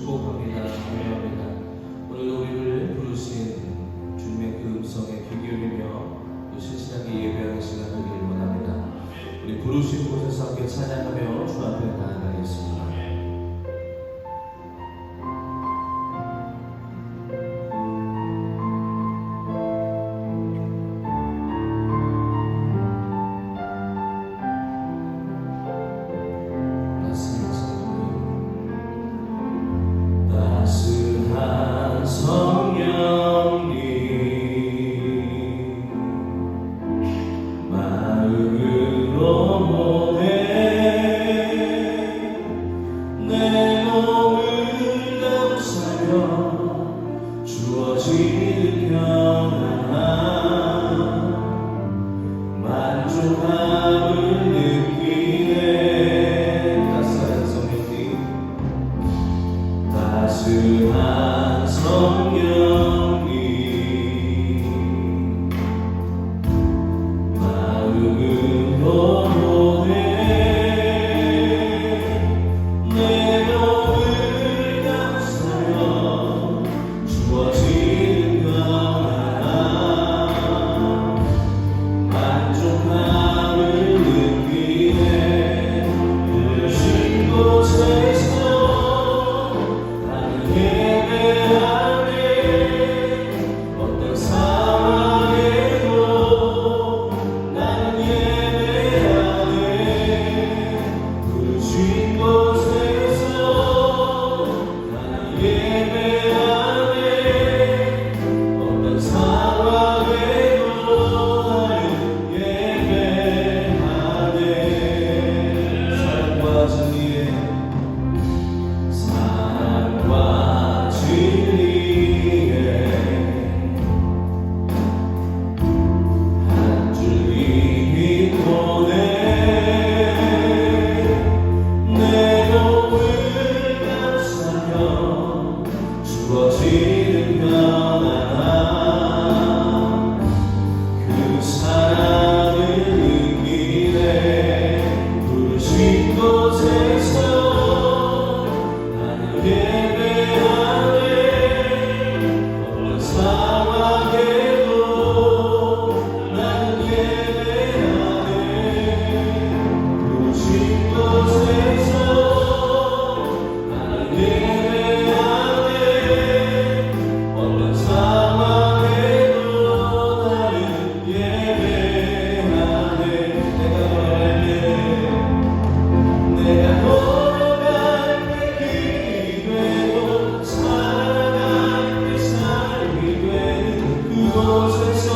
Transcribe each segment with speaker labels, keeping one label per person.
Speaker 1: 축복합니다. 감사합니다. 오늘도 우리를 부르신 주님의 그 음성에 귀 기울이며 또 신실하게 예배하는 시간 되기를 원합니다. 우리 부르신 곳에서 함께 찬양하며 주 앞에 나아가겠습니다. 따스한 성령님 마음으로 모내 내 몸을 감싸며 주어지는 평안 만족함을 느끼네. 따스한 성령님 따스한 성령님 마음으로 모내 내 몸을 감싸며 주어지는 평안 만족함을 느끼네. 부르신 곳에서 예배하네. 어떤 상황에도 나는 예배하네. 부르신 곳에서 나는 예배하네. 어떤 상황에도 나는 예배하네. 사랑과 진리에 사랑과 진리에 한 줄기 빛보네. 내 몸을 감싸며 주어지는 평안 그 사랑을 느끼네. 부르신 곳에서 나는 예배하네. 어떤 상황에도 나는 예배하네. 부르신 곳에서 나는 예배하네. 어떤 상황에도 나는 예배하네. 내가 걸어갈 때 길이 되고 살아갈 때 삶이 되는 그곳에서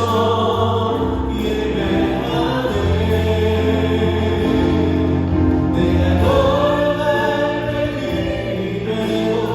Speaker 1: 예배하네. 내가 걸어갈 때 길이 되고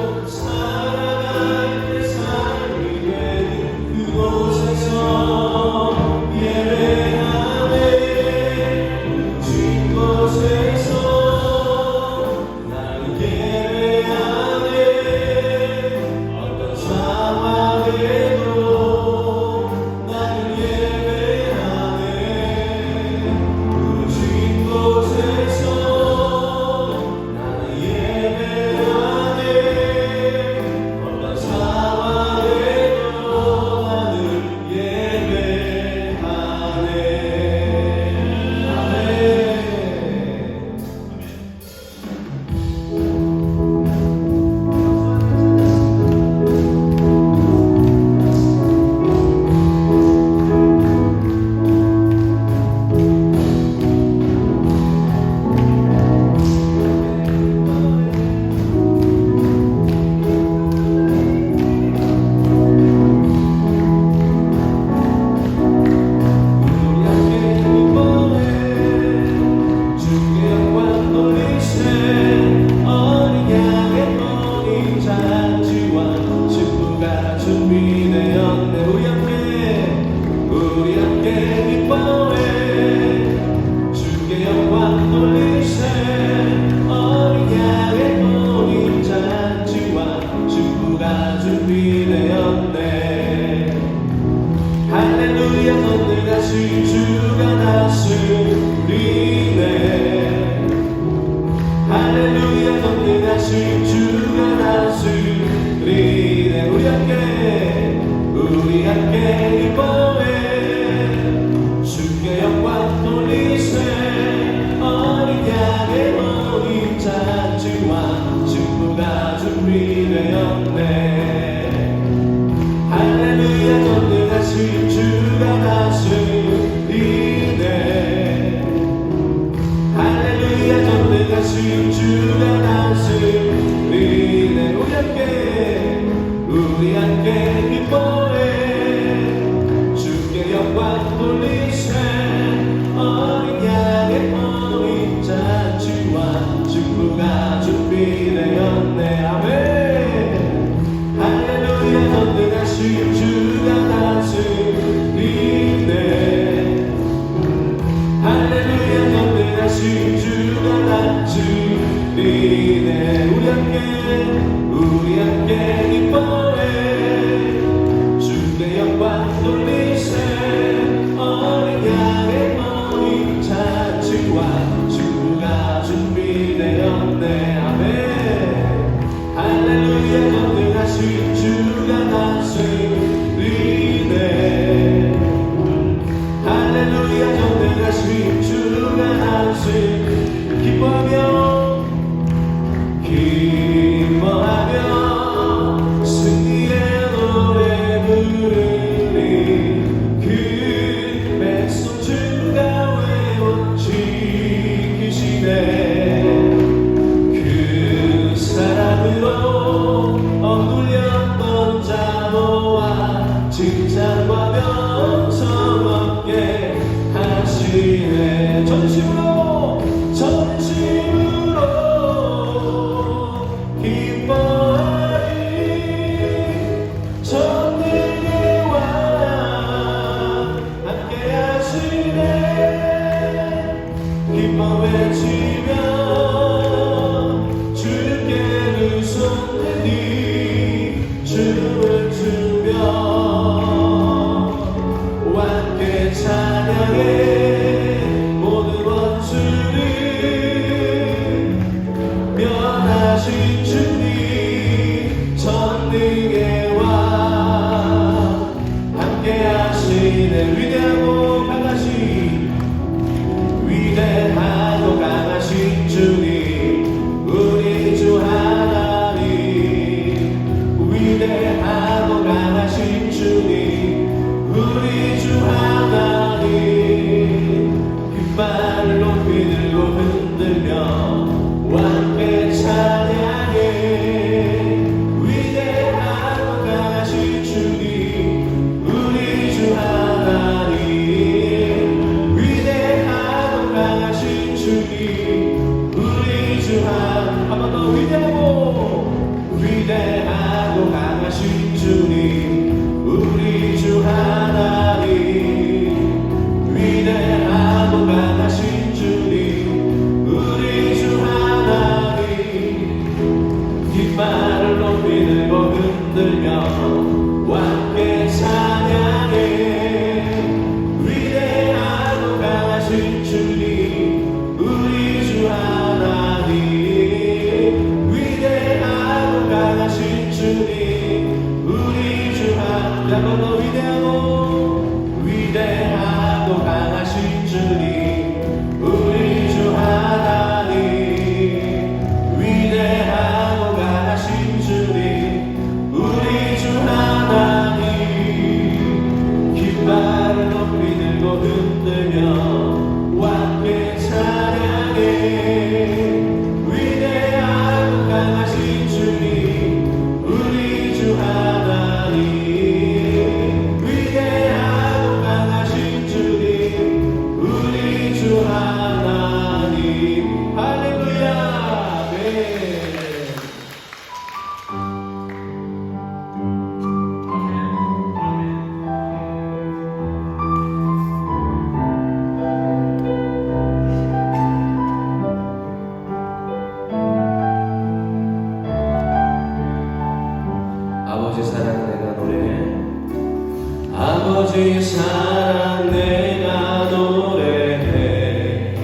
Speaker 1: 주가 준비되었네. 할렐루야 전능하신 주가 다스리네. 할렐루야 전능하신 주가 다스리네. 우리 함께 기뻐해 주께 영광 돌리세. 어린 양의 어린 잔치와 주가 준비되었네. 아멘. 할렐루야 전능하신 주가 다스리네. 할렐루야 전능하신 주가 다스리네. 우리 함께 기뻐해 주께 영광 돌리세. 어린 양의 어린 잔치와 주가 준비되었네. 아멘. 할렐루야 전능하신 주가 다스리네. 할렐루야 전능하신 주가 다스리네. 기뻐하며 승리의 노래 부르리. 그 백성 주가 외워 지키시네. 그 사랑으로 억눌렸던 자모아 칭찬과 명성 얻게 하시네. 전심으로 기뻐하리. 전능의 왕 함께 하시네. 기뻐 외치며 주께를 손들이 춤을 추며 함께 찬양해. 모든 원수를 면하신 주님 전능의 왕 함께 하시네. 위대하고 강하신 주님 우리 주 하나님. 위대하고 강하신 주님 우리 주 하나님. 깃발을 높이 들고 흔들며 함께 찬양해. 위대하고 강하신 주님 우리 주 하나님. 위대하고 강하신 주님 우리 주 하나님. 한 번 더 위대하고 강하신 주님 우리 주 하나님. 위대하고 강하신 주님 우리 주 하나님. 깃발을 높이 들고 흔들며 함께 찬양해. 위대하고 강하신 주님 우리 주 하나님. 위대하고 강하신 주님 우리 주 하나님. 한 번 더 위대하고 강하신 주님 우리 주 하나님. 위대하고 강하신 주님 우리 주 하나님. 깃발을 높이 들고 흔들며 함께 찬양해. 위대하고 강하신 주님 우리 주 하나님. 위대하고 강하신 주님 우리 주 하나님. 할렐루야. 네. 아버지 사랑 내가 노래해. 아버지 사랑 내가 노래해.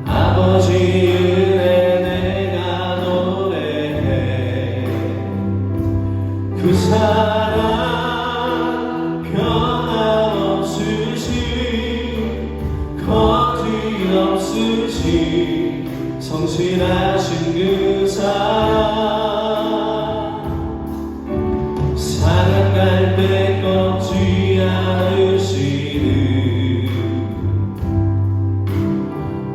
Speaker 1: 아버지 은혜 내가 노래해. 그 사랑 변함없으시 거짓없으시 성실한 성실하신 그 사랑 사랑할 때 꺾지 않으시는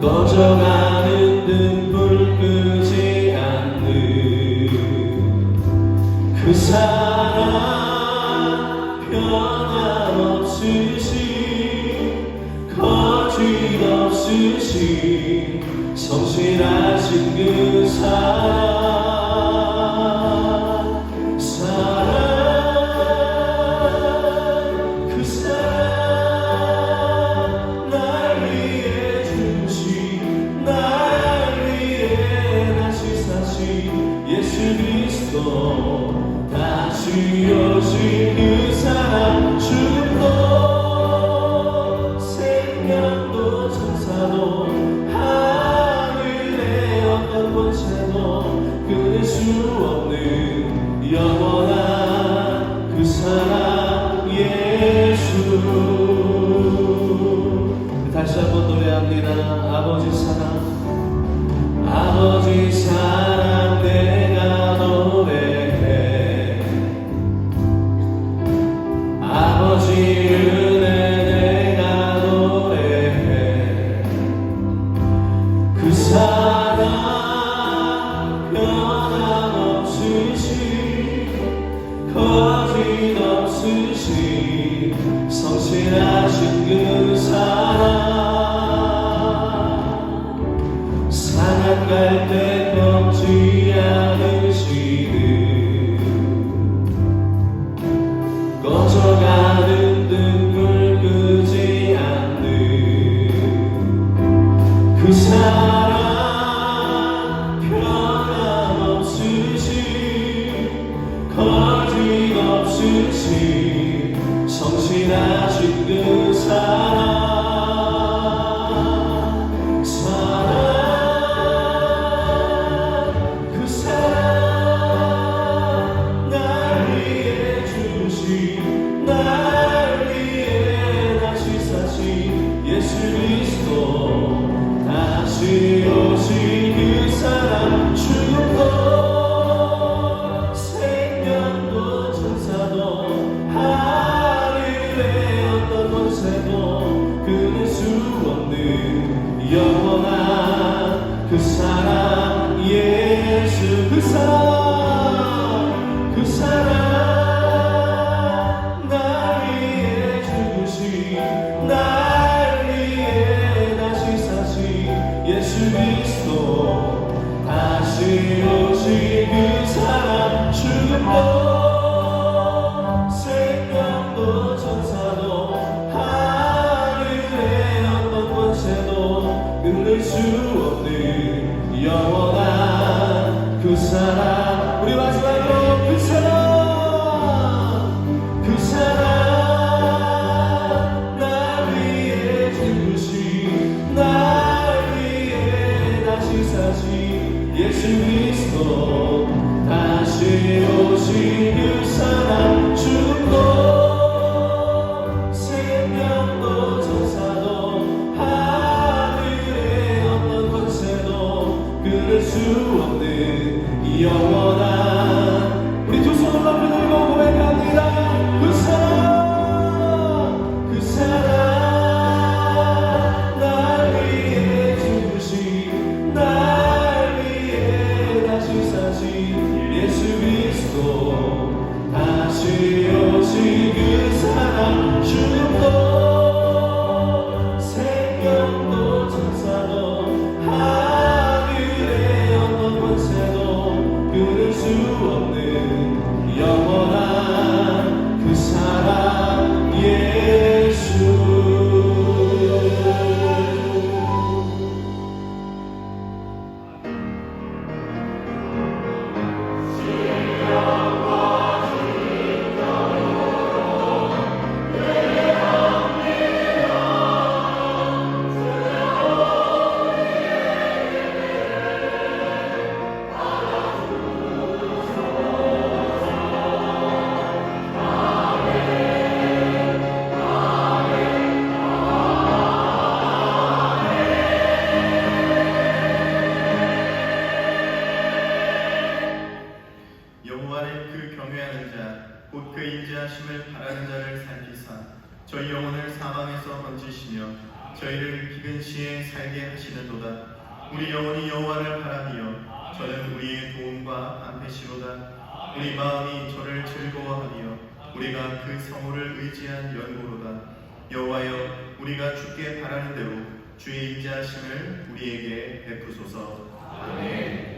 Speaker 1: 꺼져가는 등불 끄지 않는 그 사랑 변함없으신 거짓없으신 성실하신 그 사랑 그 사랑 날 위해 주신 날 위해 다시 사신 예수 그리스도 다시 오신 그 사랑 죽음도 생명도 천사도 하늘의 어떤 권세도 끊을 수 없는 영원한 그 사랑 예수. 다시 한번 노래합니다. 아버지 사랑 아버지 사랑 내가 노래해 아버지 은혜 내가 노래해 그 사랑 변함없으신 거짓없으신 성실하신 그 사랑 사랑갈 때 꺾지 않으시는 꺼져가는 등불 끄지 않는 그 사랑 변함없으신 거짓없으신 성실하신 그 사랑 그 사랑 날 위해 주신 날 위해 다시 사신 예수 그리스도 다시 오신 그 사랑 죽음도 생명도 천사도 하늘의 어떤 권세도 끊을 수 없는 영원한 그 사랑 예수. 그 사랑 그 사랑 날 위해 죽으신 날 위해 다시 사신 예수 그리스도 다시 오신 그 사랑 죽음도 생명도 천사도 하늘의 어떤 권세도 끊을 수 없는 영원한 그 사랑. 우리 마지막으로 그 사랑 그 사랑 날 위해 죽으신 날 위해 다시 사신 예수 그리스도 다시 오신 그 사랑 죽음도 생명도 천사도 하늘의 어떤 권세도 끊을 수 없는 영원한 우리 두 손을 높이 들고 고백합니다. 그 사랑 그 사랑 날 위해 죽으신 날 위해 다시 사신 예수 그리스도 다시 오신 그 사랑 죽음도 생명도 천사도 하늘의 어떤 권세도 끊을 수
Speaker 2: 곧 그 인자하심을 바라는 자를 살피사 저희 영혼을 사망에서 건지시며 저희를 기근 시에 살게 하시는도다. 우리 영혼이 여호와를 바라며 저는 우리의 도움과 방패시로다. 우리 마음이 저를 즐거워하며 우리가 그 성호를 의지한 연고로다. 여호와여, 우리가 주께 바라는 대로 주의 인자하심을 우리에게 베푸소서. 아멘.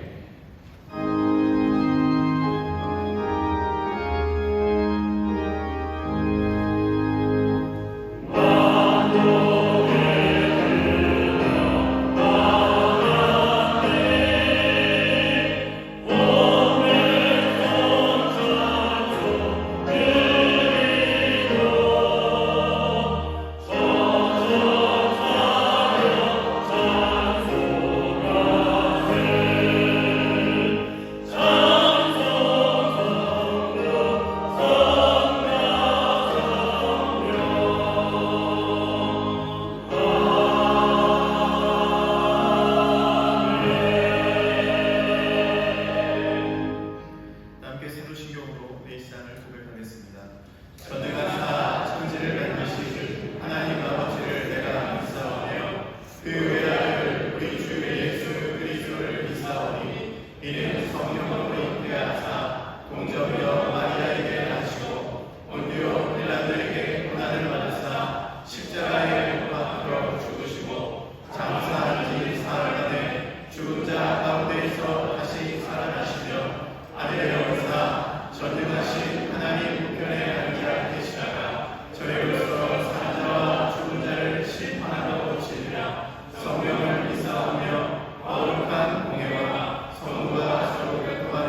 Speaker 2: 성령을 믿사오며 거룩한 공예와 성부가 서로 교통하는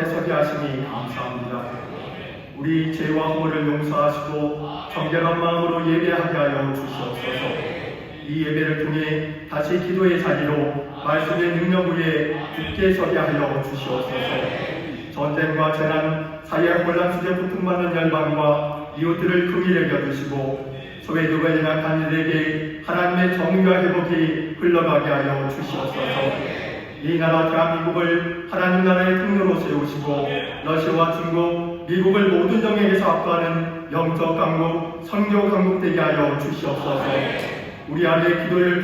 Speaker 2: 앞에 서게 하시니 감사합니다. 우리 죄와 허물을 용서하시고 정결한 마음으로 예배하게 하여 주시옵소서. 이 예배를 통해 다시 기도의 자리로 말씀의 능력 위에 굳게 서게 하여 주시옵소서. 전쟁과 재난, 사회 혼란 속에 고통받는 열방과 이웃들을 긍휼히 여겨주시고 소외되고 연약한 이들에게 하나님의 정의와 회복이 흘러가게 하여 주시옵소서. 이 나라 대한민국을 하나님 나라의 통로로 세우시고 러시아와 중국, 미국을 모든 영역에서 압도하는 영적 강국, 선교 강국 되게 하여 주시옵소서. 우리 안에 기도의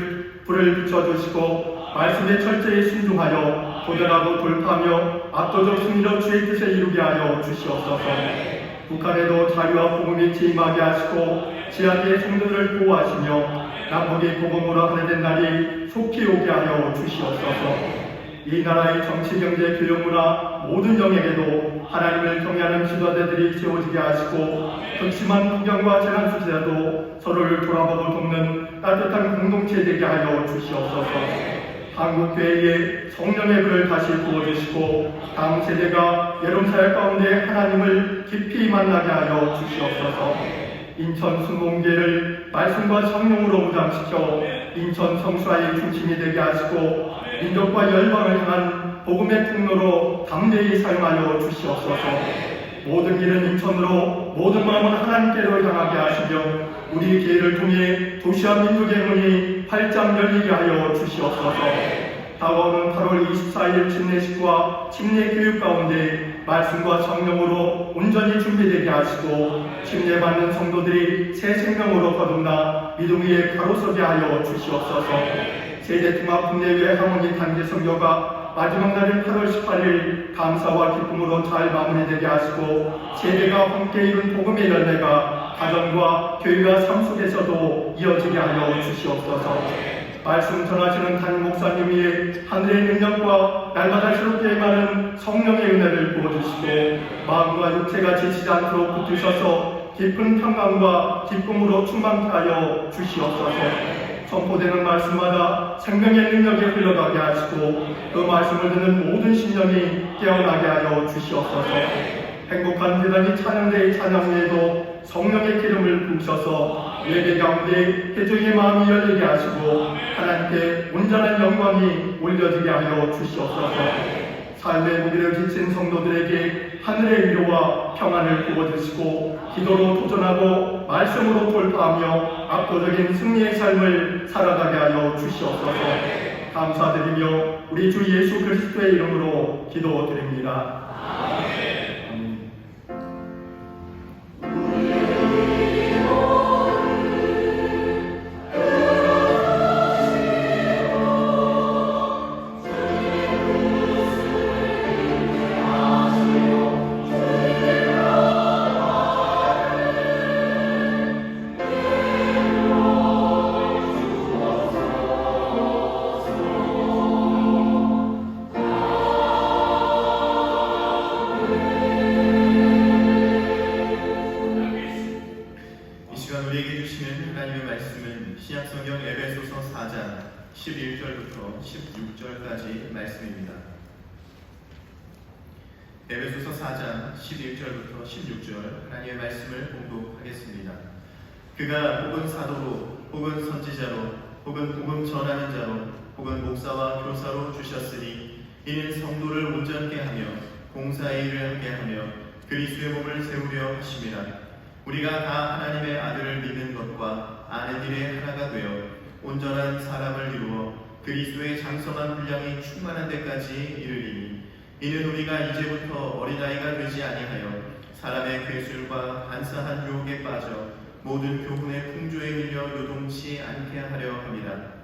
Speaker 2: 불을 비춰주시고 말씀에 철저히 순종하여 도전하고 돌파하며 압도적 승리로 주의 뜻을 이루게 하여 주시옵소서. 북한에도 자유와 복음이 임하게 하시고 지하계의 성도들을 보호하시며 남북이 복음으로 하나된 날이 속히 오게 하여 주시옵소서. 이 나라의 정치, 경제, 교육, 문화 모든 영역에도 하나님을 경외하는 지도자들이 세워지게 하시고 극심한 풍경과 재난 속에서도 서로를 돌아보고 돕는 따뜻한 공동체 되게 하여 주시옵소서. 한국교회에 성령의 불을 다시 부어주시고 다음 세대가 여론사회 가운데 하나님을 깊이 만나게 하여 주시옵소서. 인천 순공계를 말씀과 성령으로 무장시켜 인천 성수와의 중심이 되게 하시고 민족과 열방을 향한 복음의 통로로 담대히 사용하여 주시옵소서. 모든 길은 인천으로 모든 마음은 하나님께로 향하게 하시며 우리 교회를 통해 도시와 민족의 문이 활짝 열리게 하여 주시옵소서. 다가오는 8월 24일 침례식과 침례교육 가운데 말씀과 성령으로 온전히 준비되게 하시고 침례받는 성도들이 새 생명으로 거듭나 믿음 위에 가로서게 하여 주시옵소서. 세대통합국내외 하모니 단계 선교가 마지막 날인 8월 18일 감사와 기쁨으로 잘 마무리되게 하시고 세대가 함께 이룬 복음의 열매가 가정과 교회와 삶 속에서도 이어지게 하여 주시옵소서. 말씀 전하시는 담임 목사님 위에 하늘의 능력과 날마다 새롭게 임하는 성령의 은혜를 부어주시고 마음과 육체가 지치지 않도록 붙드셔서 깊은 평강과 기쁨으로 충만케 하여 주시옵소서. 선포되는 말씀마다 생명의 능력이 흘러가게 하시고 그 말씀을 듣는 모든 심령이 깨어나게 하여 주시옵소서. 행복한 대단히 찬양대의 찬양 외에도 성령의 기름을 부으셔서 예배 가운데 회중의 마음이 열리게 하시고 하나님께 온전한 영광이 올려지게 하여 주시옵소서. 삶의 무게를 지친 성도들에게 하늘의 위로와 평안을 부어주시고 기도로 도전하고 말씀으로 돌파하며 압도적인 승리의 삶을 살아가게 하여 주시옵소서. 감사드리며 우리 주 예수 그리스도의 이름으로 기도드립니다. 아멘. 신약성경 에베소서 4장 11절부터 16절까지 말씀입니다. 에베소서 4장 11절부터 16절 하나님의 말씀을 봉독하겠습니다. 그가 혹은 사도로 혹은 선지자로 혹은 복음 전하는 자로 혹은 목사와 교사로 주셨으니 이는 성도를 온전케 하며 공사의 일을 하게 하며 그리스도의 몸을 세우려 하심이라. 우리가 다 하나님의 아들을 믿는 것과 아는 일에 하나가 되어 온전한 사람을 이루어 그리스도의 장성한 분량이 충만한 데까지 이르리니 이는 우리가 이제부터 어린아이가 되지 아니하여 사람의 괴술과 간사한 유혹에 빠져 모든 교훈의 풍조에 밀려 요동치 않게 하려 합니다.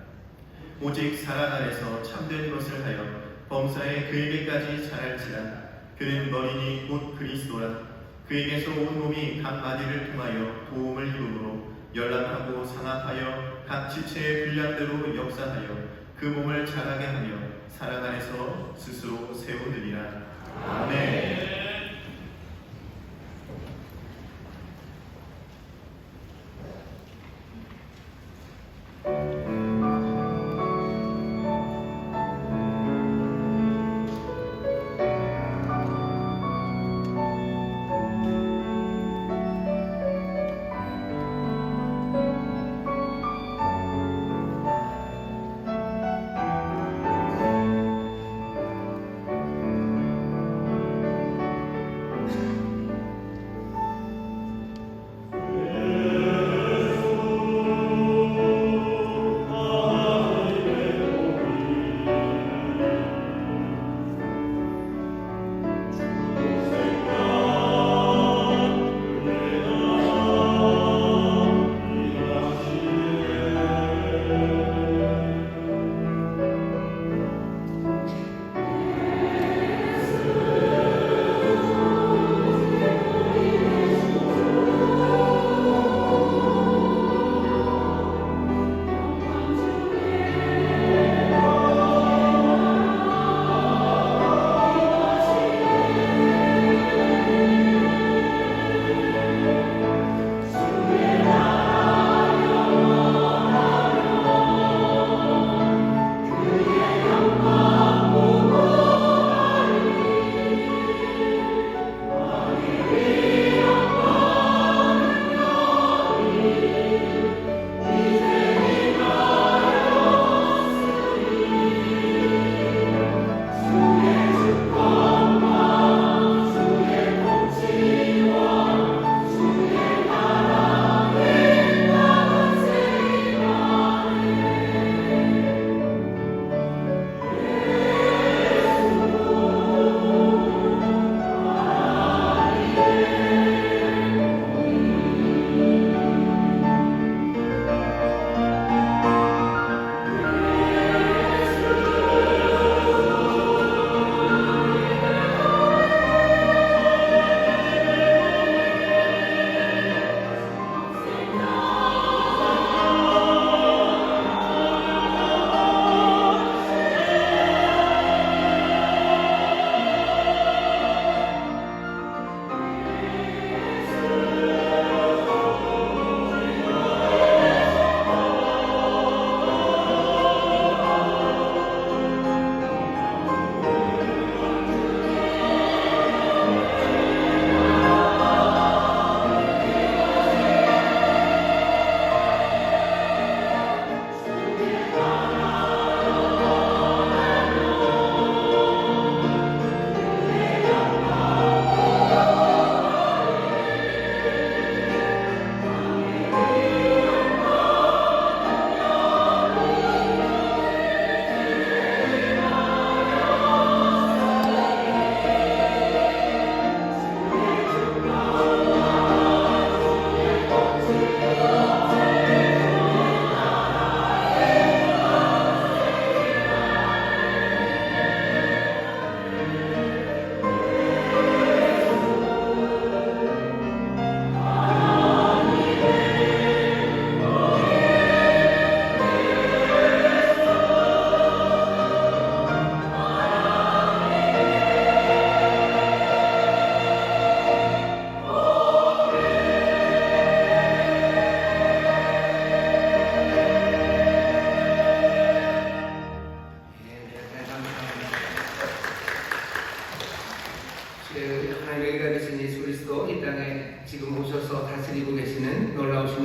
Speaker 2: 오직 사랑 안에서 참된 것을 하여 범사에 그에게까지 자랄지라. 그는 머리니 곧 그리스도라. 그에게서 온 몸이 각 마디를 통하여 도움을 이루므로 연락하고 상합하여 각 지체의 분량대로 역사하여 그 몸을 자라게 하며 사랑 안에서 스스로 세우느니라. 아멘.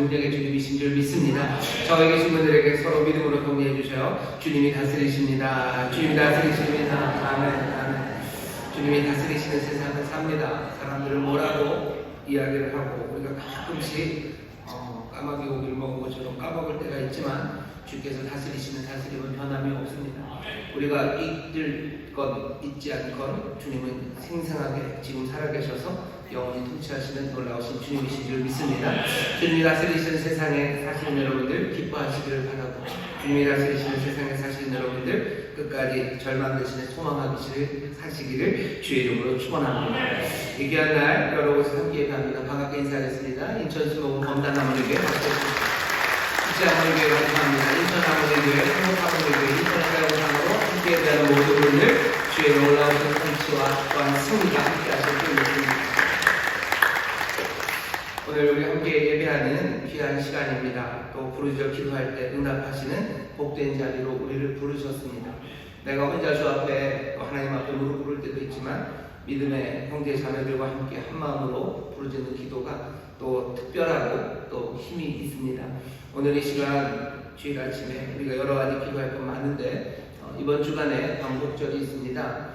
Speaker 3: 능력의 주님이신 줄 믿습니다. 저에 계신 분들에게 서로 믿음으로 격려해 주셔요. 주님이 다스리십니다. 주님이 다스리십니다. 아멘. 아멘. 주님이 다스리시는 세상을 삽니다. 사람들을 뭐라고 이야기를 하고 우리가 가끔씩 까마귀 고기를 먹은 것처럼 까먹을 때가 있지만 주께서 다스리시는 다스림은 변함이 없습니다. 우리가 잊을 것 잊지 않건 주님은 생생하게 지금 살아계셔서 영원히 통치하시는 놀라우신 주님이신 줄 믿습니다. 주님이 다스리시는 세상에 사시는 여러분들 기뻐하시기를 바라고, 주님이 다스리시는 세상에 사시는 여러분들 끝까지 절망 대신에 소망하기를 사시기를 주의 이름으로 축원합니다. 이 귀한 날 여러 곳에서 함께 예배합니다. 반갑게 인사하겠습니다. 인천 수목원 검단나무교회 국제하모니교회 감사합니다. 인천 하모니교회, 한국하모니교회, 인천 해외상으로 함께 예배하는 모든 분들 주의 놀라우신 통치와 또한 승리가 함께 하실 줄 믿습니다. 오늘 우리 함께 예배하는 귀한 시간입니다. 또 부르짖어 기도할 때 응답하시는 복된 자리로 우리를 부르셨습니다. 내가 혼자 주 앞에 하나님 앞에 무릎 꿇을 때도 있지만 믿음의 형제 자매들과 함께 한 마음으로 부르짖는 기도가 또 특별하고 또 힘이 있습니다. 오늘 이 시간 주일 아침에 우리가 여러 가지 기도할 건 많은데 이번 주간에 광복절이 있습니다.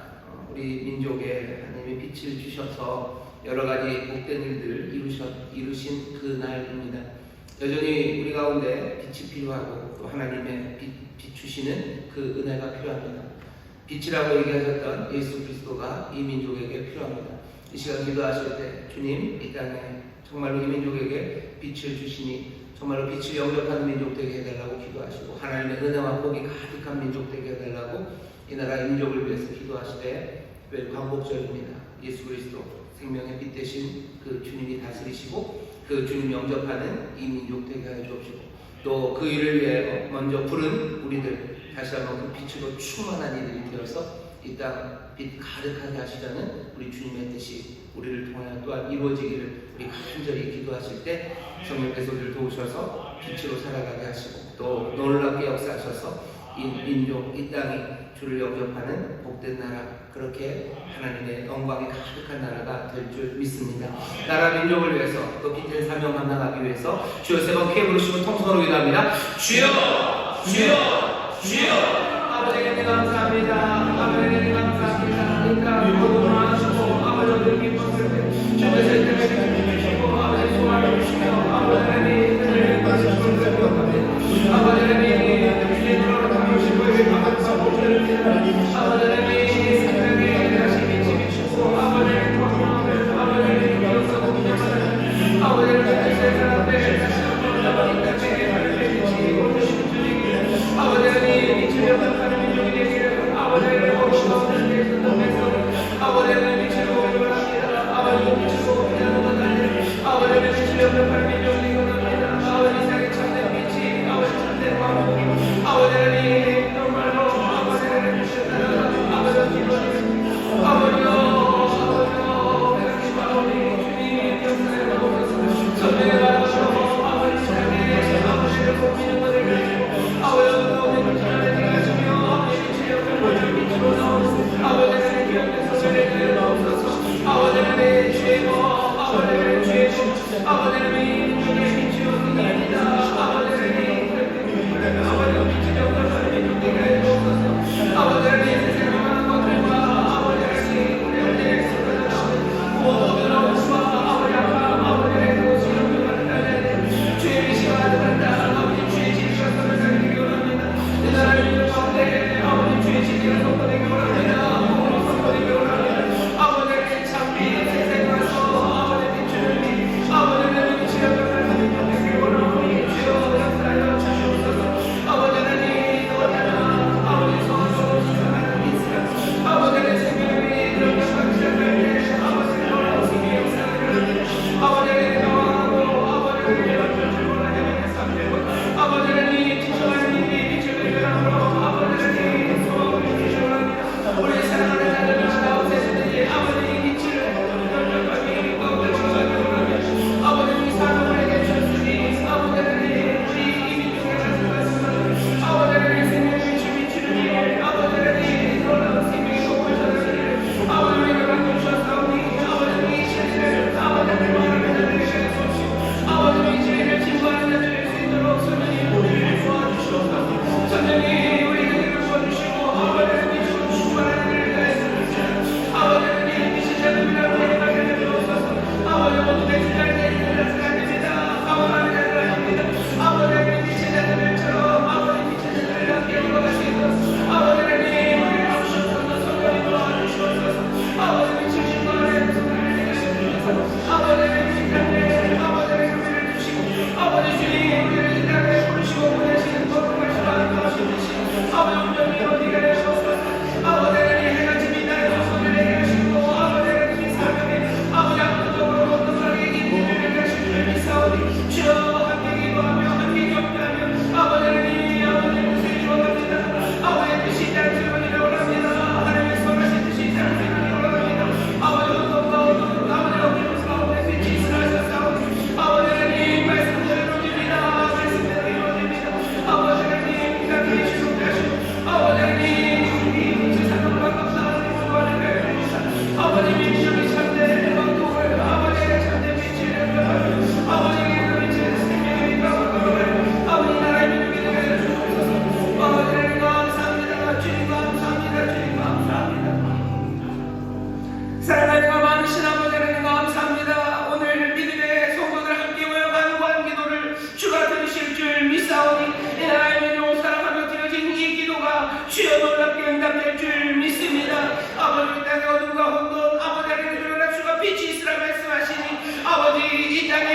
Speaker 3: 우리 민족에 하나님이 빛을 주셔서 여러 가지 복된 일들을 이루신 그 날입니다. 여전히 우리 가운데 빛이 필요하고 또 하나님의 비추시는 그 은혜가 필요합니다. 빛이라고 얘기하셨던 예수 그리스도가 이 민족에게 필요합니다. 이 시간 기도하실 때 주님 이 땅에 정말로 이 민족에게 빛을 주시니 정말로 빛을 영접하는 민족 되게 해달라고 기도하시고 하나님의 은혜와 복이 가득한 민족 되게 해달라고 이 나라 민족을 위해서 기도하시되 왜 광복절입니다. 예수 그리스도 생명의 빛 대신 그 주님이 다스리시고 그 주님 영접하는 이 민족 되게 하여 주옵시고 또 그 일을 위해 먼저 부른 우리들 다시 한번 그 빛으로 충만한 이들이 되어서 이 땅 빛 가득하게 하시자는 우리 주님의 뜻이 우리를 통하여 또한 이루어지기를 우리 간절히 기도하실 때 성령께서 우리를 도우셔서 빛으로 살아가게 하시고 또 놀랍게 역사하셔서 이 민족, 이 땅이 주를 영접하는 복된 나라, 그렇게 하나님의 영광이 가득한 나라가 될 줄 믿습니다. 나라 민족을 위해서 또 빛된 사명 감당하기 위해서 주여 세 번 크게 부르시고 통성으로 기도합니다. 주여! 주여! 주여! 아버지께 감사합니다. 아버지께 감사합니다. 이 땅 모두 원하시고 아버지를 기뻐하실 때 주께서 때문에 기뻐하시고 아버지 소망을 주시며 아버지 하나님 은혜를 받으시고 기도합니다. 아버지 하나님 주님으로 담으시고 아버지 복을 드립니다. 아버지 하나님 생명에 다시 빛이 비추고 아버지를 통하여 아버지를 영접하고 기도하는 아버지를 다시 사람들 다시 한번 아버지가 제게 빛이 오르시는 주님 아버지 하나님 빛을 영접하는 민족이 되기를 아버지를 오시고 없는 데서 백성 아버지를 빛으로 올려합니다. 아버지를 빛으로 피하는 것 아니라 아버지를 빛을 영접하는 민족이 되기를 합니다. 아버지 세상에 참된 빛이 아버지 참된 왕국이 아버지 하나님 정말로 아버지를 주셨다는 아버지 기도하겠습니다. 아버지요 하나님 아버지 주님 역사에 나오셔서 전쟁에 나가시고 아버지 세상에 아버지를 돕기는 것을 위해서 아버지 모든 자를 하시며 아버지 지역을 모두 빛으로 나오시고 아버지 하나님 기억에서 세례를 나오셔서 아버지 하나님 주의 모 아버지 하나님 주의 모 아버지 하나님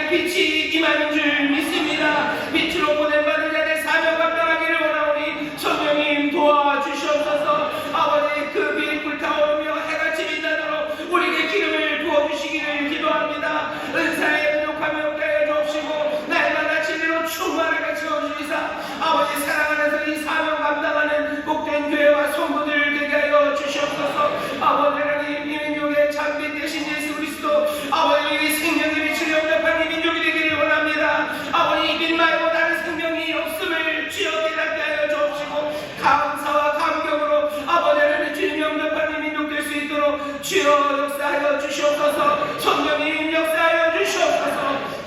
Speaker 3: 하나님의 빛이 임하는 줄 믿습니다. 빛으로 보냄받은 자들 사명 감당하기를 원하오니 성령님 도와주시옵소서. 아버지 그 빛 불타오르며 해같이 빛나도록 우리에게 기름을 부어주시기를 기도합니다. 은사에 부족함이 없게 하여 주옵시고 날마다 진리로 충만하게 채워주시사 아버지 사랑 안에서 이 사명 감당하는 복된 교회와 성도들 되게 하여 주시옵소서. 아버지 하나님 이 민족의 참빛 대신 예수 그리스도 아버지 생명의 빛을 영접한 이 민족이 되기를 원합니다. 아버지 이 빛 말고 다른 생명이 없음을 주여 깨닫게 하여 주옵시고 감사와 감격으로 아버지 하나님 주님 영접한 이 민족 될 수 있도록 주여 역사하여 주시옵소서. 성령님 역사하여 주시옵소서.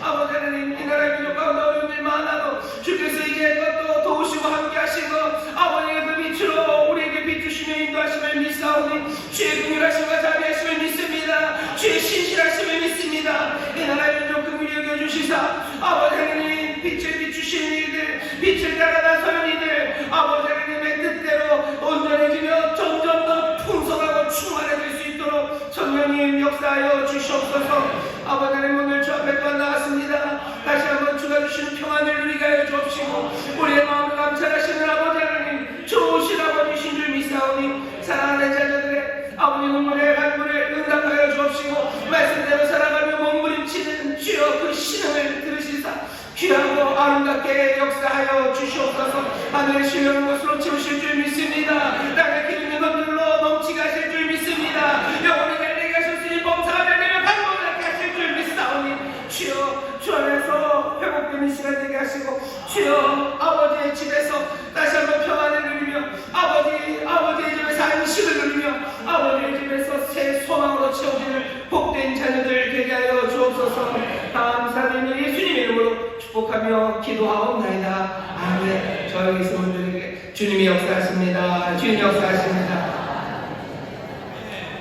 Speaker 3: 아버지 하나님 이 나라 민족 가운데 어려운 일 많아도 주께서 이제 그것도 도우시고 함께 하시고 아버지의 그 빛으로 우리에게 비추시며 인도하심을 믿사오니 주의 긍휼하심과 자비하심을 믿습니다. 주의 신실하심을 믿습니다. 이 나라 민족 긍휼히 여겨주시사 아버지 하나님 빛을 비추시는 이들 빛을 따라 나서는 이들 아버지 하나님의 뜻대로 온전해지며 점점 더 풍성하고 충만해질 수 있도록 성령님 역사하여 주시옵소서. 아버지 하나님 오늘 주 앞에 또한 나왔습니다. 다시 한번 주가 주시는 평안을 누리게 하여 주옵시고 우리의 마음을 감찰하시는 아버지 하나님 좋으신 아버지신 줄 믿사오니 사랑하는 자녀들의 아버지 눈물의 간구를 응답하여 주옵시고 말씀대로 살아가며 몸부림치는 주여 그 신음을 들으시사 귀하고 아름답게 역사하여 주시옵소서. 하늘의 신령한 것으로 채우실 줄 믿습니다. 땅의 기름이 넘들러 넘치게 하실 줄 믿습니다. 영원히 달리게 하셨으니 범사가 되며 강건하게 하실 줄 믿사오니 주여 주 안에서 회복되는 시간 되게 하시고 주여 아버지의 집에서 다시 한번 평안을 누리며 아버지의 집에서 안식을 누리며 아버지의 집에서 새 소망으로 채워지는 복된 자녀들 되게 하여 주옵소서. 감사드리며 예수님의 이름으로 축복하며 기도하옵나이다. 아멘. 저희 성도들에게 주님이 역사하십니다. 주님 역사하십니다.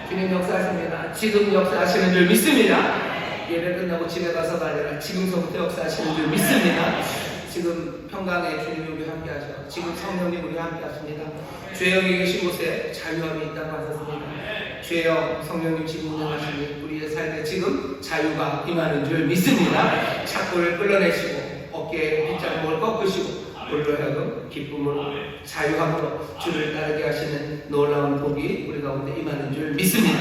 Speaker 3: 주님 역사하십니다. 지금 역사하시는 줄 믿습니다. 예배 끝나고 집에 가서가 아니라 지금서부터 역사하시는 줄 믿습니다. 지금 평강에 주님이 우리 함께 하셔. 지금 성령님 우리 함께 하십니다. 주의 영이 계신 곳에 자유함이 있다고 하셨습니다. 주의 영 성령님 지금 운행하시니 우리의 삶에 지금 자유가 임하는 줄 믿습니다. 착고를 끌어내시고 어깨에 빗장목을 꺾으시고 우리로 하여금 기쁨으로 자유함으로 주를 따르게 하시는 놀라운 복이 우리 가운데 임하는 줄 믿습니다.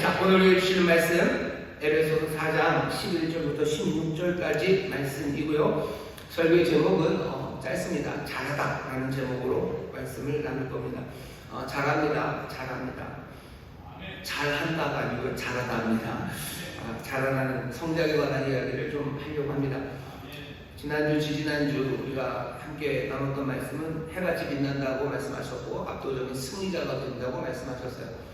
Speaker 3: 자, 오늘 주시는 말씀 에베소서 4장 11절부터 16절까지 말씀이고요. 설교의 제목은 짧습니다. 잘하다라는 제목으로 말씀을 나눌 겁니다. 잘합니다. 잘한다가 아니고 잘하다입니다. 자라나는 성장에 관한 이야기를 좀 하려고 합니다. 지난주, 지지난주 우리가 함께 나눴던 말씀은 해같이 빛난다고 말씀하셨고 압도적인 승리자가 된다고 말씀하셨어요.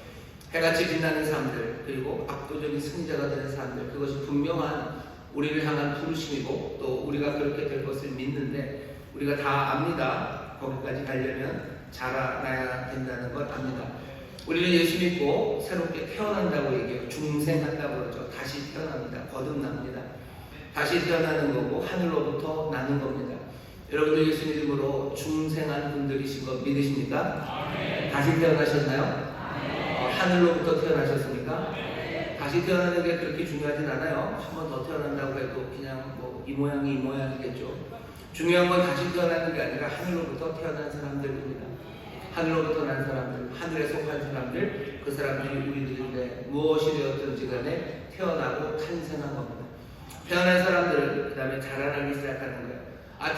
Speaker 3: 해같이 빛나는 사람들 그리고 압도적인 승리자가 되는 사람들 그것이 분명한 우리를 향한 부르심이고 또 우리가 그렇게 될 것을 믿는데 우리가 다 압니다. 거기까지 가려면 자라나야 된다는 걸 압니다. 우리는 예수 믿고 새롭게 태어난다고 얘기해요. 중생한다고 그러죠. 다시 태어납니다. 거듭납니다. 다시 태어나는 거고 하늘로부터 나는 겁니다. 여러분들 예수 믿음으로 중생한 분들이신 거 믿으십니까? 다시 태어나셨나요? 하늘로부터 태어나셨습니까? 다시 태어나는 게 그렇게 중요하진 않아요. 한 번 더 태어난다고 해도 그냥 뭐 이 모양이 이 모양이겠죠. 중요한 건 다시 태어나는 게 아니라 하늘로부터 태어난 사람들입니다. 하늘로부터 난 사람들, 하늘에 속한 사람들, 그 사람들이 우리들인데 무엇이 되었든지 간에 태어나고 탄생한 겁니다. 태어난 사람들은 그 다음에 자라나기 시작하는 거예요.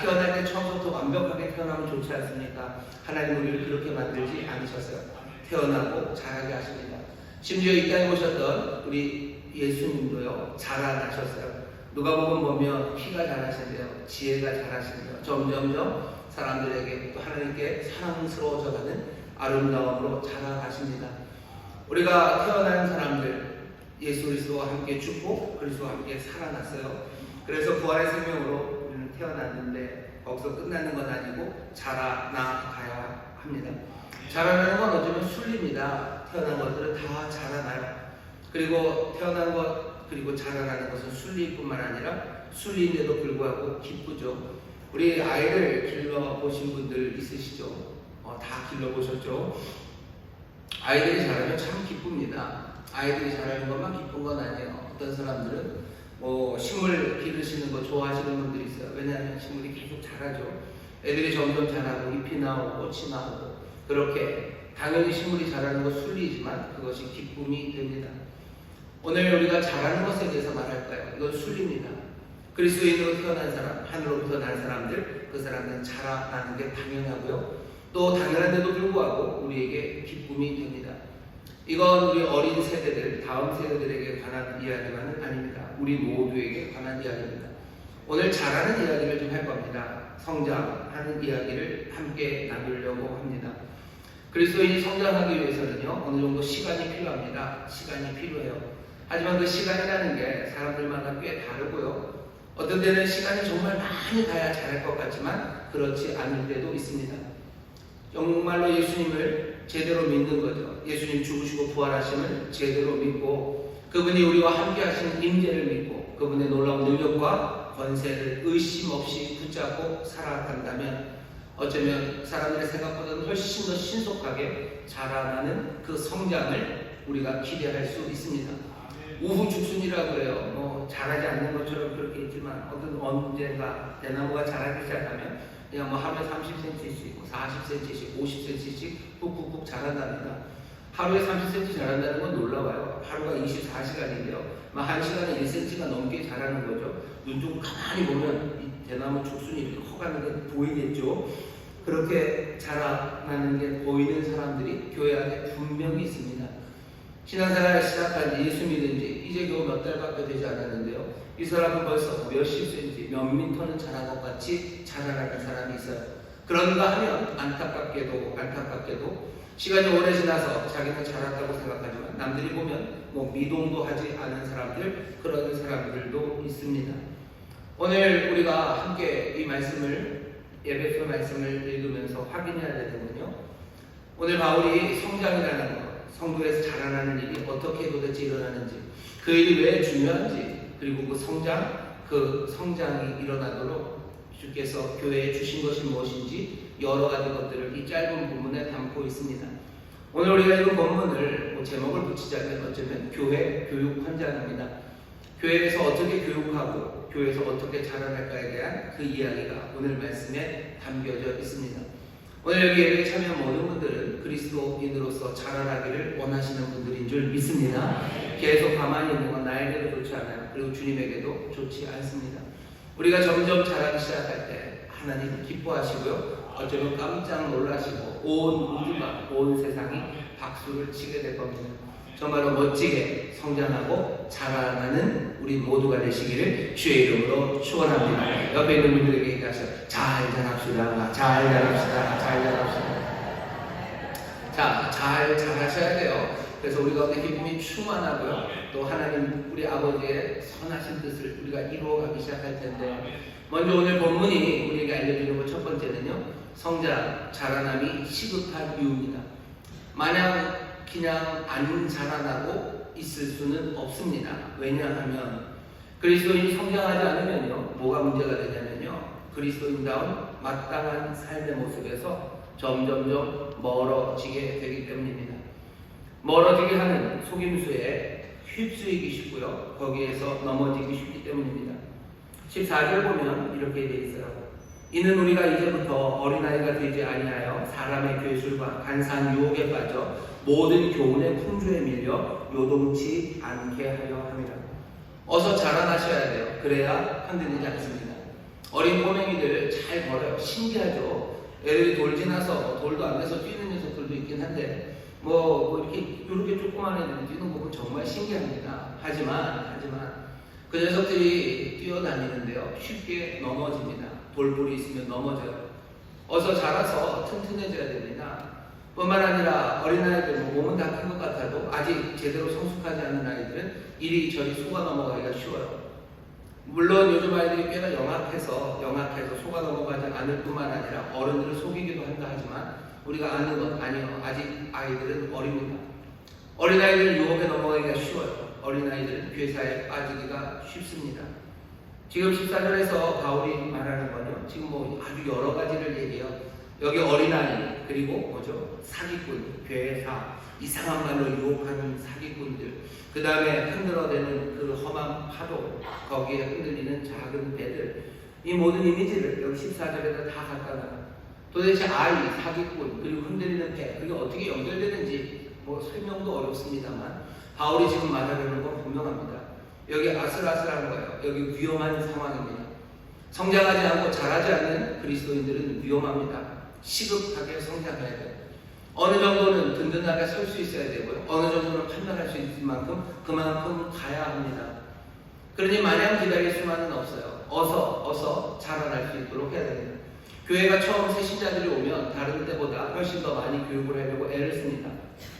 Speaker 3: 태어날 때 처음부터 완벽하게 태어나면 좋지 않습니까? 하나님 우리를 그렇게 만들지 않으셨어요. 태어나고 자라게 하십니다. 심지어 이 땅에 오셨던 우리 예수님도요 자라나셨어요. 누가복음 보면 키가 자라신대요. 지혜가 자라신대요. 점점점 사람들에게 또 하나님께 사랑스러워져가는 아름다움으로 자라가십니다. 우리가 태어나는 사람들 예수 그리스도와 함께 죽고 그리스도와 함께 살아났어요. 그래서 부활의 생명으로 우리는 태어났는데 거기서 끝나는 건 아니고 자라나가야 합니다. 자라나는 건 어쩌면 순리입니다. 태어난 것들은 다 자라나요. 그리고 태어난 것 그리고 자라나는 것은 순리뿐만 아니라 순리인데도 불구하고 기쁘죠. 우리 아이를 길러보신 분들 있으시죠? 다 길러보셨죠? 아이들이 자라면 참 기쁩니다. 아이들이 자라는 것만 기쁜 건 아니에요. 어떤 사람들은 식물 기르시는 거 좋아하시는 분들이 있어요. 왜냐하면 식물이 계속 자라죠. 애들이 점점 자라고 잎이 나오고 꽃이 나오고 그렇게 당연히 식물이 자라는 거 순리이지만 그것이 기쁨이 됩니다. 오늘 우리가 자라는 것에 대해서 말할까요? 이건 순리입니다. 그리스도인으로 태어난 사람, 하늘로부터 난 사람들, 그 사람들은 자라나는 게 당연하고요. 또 당연한데도 불구하고 우리에게 기쁨이 됩니다. 이건 우리 어린 세대들, 다음 세대들에게 관한 이야기만은 아닙니다. 우리 모두에게 관한 이야기입니다. 오늘 자라는 이야기를 좀 할 겁니다. 성장하는 이야기를 함께 나누려고 합니다. 그리스도인이 성장하기 위해서는요, 어느 정도 시간이 필요합니다. 시간이 필요해요. 하지만 그 시간이라는 게 사람들마다 꽤 다르고요. 어떤 때는 시간이 정말 많이 가야 잘할 것 같지만 그렇지 않을 때도 있습니다. 정말로 예수님을 제대로 믿는 거죠. 예수님 죽으시고 부활하심을 제대로 믿고 그분이 우리와 함께 하신 임재를 믿고 그분의 놀라운 능력과 권세를 의심 없이 붙잡고 살아간다면 어쩌면 사람들의 생각보다는 훨씬 더 신속하게 자라나는 그 성장을 우리가 기대할 수 있습니다. 우후죽순이라고 해요. 자라지 않는 것처럼 그렇게 있지만 어떤 언젠가 대나무가 자라기 시작하면 그냥 하루에 30cm씩, 40cm씩, 50cm씩 푹푹푹 자란답니다. 하루에 30cm 자란다는 건 놀라워요. 하루가 24시간인데요. 1시간에 1cm가 넘게 자라는 거죠. 눈 좀 가만히 보면 이 대나무 죽순이 이렇게 커가는 게 보이겠죠. 그렇게 자라나는 게 보이는 사람들이 교회 안에 분명히 있습니다. 신앙생활을 시작한 지 예수 믿은 지 이제 겨우 몇 달밖에 되지 않았는데요. 이 사람은 벌써 몇십 센치, 몇 미터는 자란 것 같이 자라나는 사람이 있어요. 그런가 하면 안타깝게도 시간이 오래 지나서 자기는 자랐다고 생각하지만 남들이 보면 미동도 하지 않은 사람들, 그런 사람들도 있습니다. 오늘 우리가 함께 이 말씀을, 에베소 말씀을 읽으면서 확인해야 되는군요. 오늘 바울이 성장이라는 것, 성도에서 자라나는 일이 어떻게 도대체 일어나는지, 그 일이 왜 중요한지, 그리고 그 성장이 일어나도록 주께서 교회에 주신 것이 무엇인지 여러 가지 것들을 이 짧은 본문에 담고 있습니다. 오늘 우리가 읽은 본문을 제목을 붙이자면 어쩌면 교회 교육 현장입니다. 교회에서 어떻게 교육하고 교회에서 어떻게 자라날까에 대한 그 이야기가 오늘 말씀에 담겨져 있습니다. 오늘 여기 예배에 참여한 모든 분들은 그리스도인으로서 자라나기를 원하시는 분들인 줄 믿습니다. 계속 가만히 있는 건 나에게도 좋지 않아요. 그리고 주님에게도 좋지 않습니다. 우리가 점점 자라기 시작할 때 하나님 기뻐하시고요. 어쩌면 깜짝 놀라시고 온 우주가, 온 세상이 박수를 치게 될 겁니다. 정말로 멋지게 성장하고 자라나는 우리 모두가 되시기를 주의 이름으로 축원합니다. 옆에 있는 분들에게 얘기하셔. 잘 자랍시다. 잘 자랍시다. 잘 자랍시다. 자, 잘 자라셔야 돼요. 그래서 우리 가운데 기쁨이 충만하고요. 또 하나님 우리 아버지의 선하신 뜻을 우리가 이루어가기 시작할 텐데, 먼저 오늘 본문이 우리에게 알려주는 것 첫 번째는요, 성장, 자라남이 시급한 이유입니다. 마냥 그냥 안 자라나고 있을 수는 없습니다. 왜냐하면 그리스도인이 성장하지 않으면요, 뭐가 문제가 되냐면요, 그리스도인다운 마땅한 삶의 모습에서 점점점 멀어지게 되기 때문입니다. 멀어지게 하는 속임수에 휩쓰이기 쉽고요, 거기에서 넘어지기 쉽기 때문입니다. 14절 보면 이렇게 되어 있어요. 이는 우리가 이제부터 어린아이가 되지 아니하여 사람의 괴술과 간사한 유혹에 빠져 모든 교훈의 풍조에 밀려 요동치 않게 하려 합니다. 어서 자라나셔야 돼요. 그래야 흔들리지 않습니다. 어린 꼬맹이들 잘 걸어요. 신기하죠. 애들이 돌 지나서 돌도 안 돼서 뛰는 녀석들도 있긴 한데 이렇게 조그만 애들이 뛰는 거 보면 정말 신기합니다. 하지만 그 녀석들이 뛰어다니는데요, 쉽게 넘어집니다. 돌불이 있으면 넘어져요. 어서 자라서 튼튼해져야 됩니다. 뿐만 아니라 어린아이들 몸은 다 큰 것 같아도 아직 제대로 성숙하지 않은 아이들은 이리저리 속아 넘어가기가 쉬워요. 물론 요즘 아이들이 꽤나 영악해서 속아 넘어가지 않을 뿐만 아니라 어른들을 속이기도 한다 하지만 우리가 아는 건 아니에요. 아직 아이들은 어립니다. 어린아이들은 유혹에 넘어가기가 쉬워요. 어린아이들은 괴사에 빠지기가 쉽습니다. 지금 14절에서 바울이 말하는 건요, 지금 아주 여러 가지를 얘기해요. 여기 어린아이, 그리고 뭐죠? 사기꾼, 괴사, 이상한 말로 유혹하는 사기꾼들, 그 다음에 흔들어대는 그 험한 파도, 거기에 흔들리는 작은 배들, 이 모든 이미지를 여기 14절에다 다 갖다 놔요. 도대체 아이, 사기꾼, 그리고 흔들리는 배, 그게 어떻게 연결되는지 뭐 설명도 어렵습니다만 바울이 지금 말하려는 건 분명합니다. 여기 아슬아슬한 거예요. 여기 위험한 상황입니다. 성장하지 않고 자라지 않는 그리스도인들은 위험합니다. 시급하게 성장해야 돼요. 어느 정도는 든든하게 설 수 있어야 되고요. 어느 정도는 판단할 수 있을 만큼 그만큼 가야 합니다. 그러니 마냥 기다릴 수만은 없어요. 어서 자라날 수 있도록 해야 됩니다. 교회가 처음 새신자들이 오면 다른 때보다 훨씬 더 많이 교육을 하려고 애를 씁니다.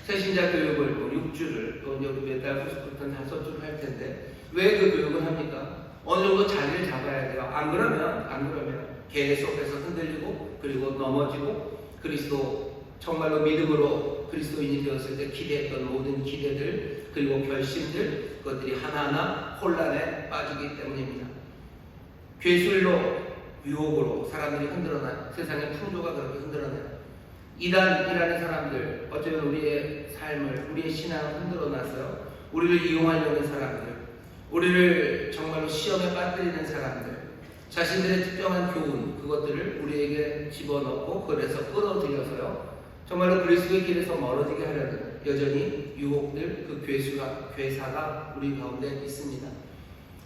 Speaker 3: 새신자 교육을 뭐 6주를 또 여기 몇달 후부터는 5주를 할 텐데 왜 그 교육을 합니까? 어느 정도 자리를 잡아야 돼요. 안 그러면 계속해서 흔들리고 그리고 넘어지고 그리스도 정말로 믿음으로 그리스도인이 되었을 때 기대했던 모든 기대들 그리고 결심들 그것들이 하나하나 혼란에 빠지기 때문입니다. 괴술로 유혹으로 사람들이 흔들어나요. 세상의 풍조가 그렇게 흔들어나요. 이단이라는 사람들 어쩌면 우리의 삶을 우리의 신앙을 흔들어놨어요. 우리를 이용하려는 사람들, 우리를 정말로 시험에 빠뜨리는 사람들, 자신들의 특정한 교훈 그것들을 우리에게 집어넣고 그래서 끌어들여서요 정말로 그리스도의 길에서 멀어지게 하려는 여전히 유혹들 그 괴사가 우리 가운데 있습니다.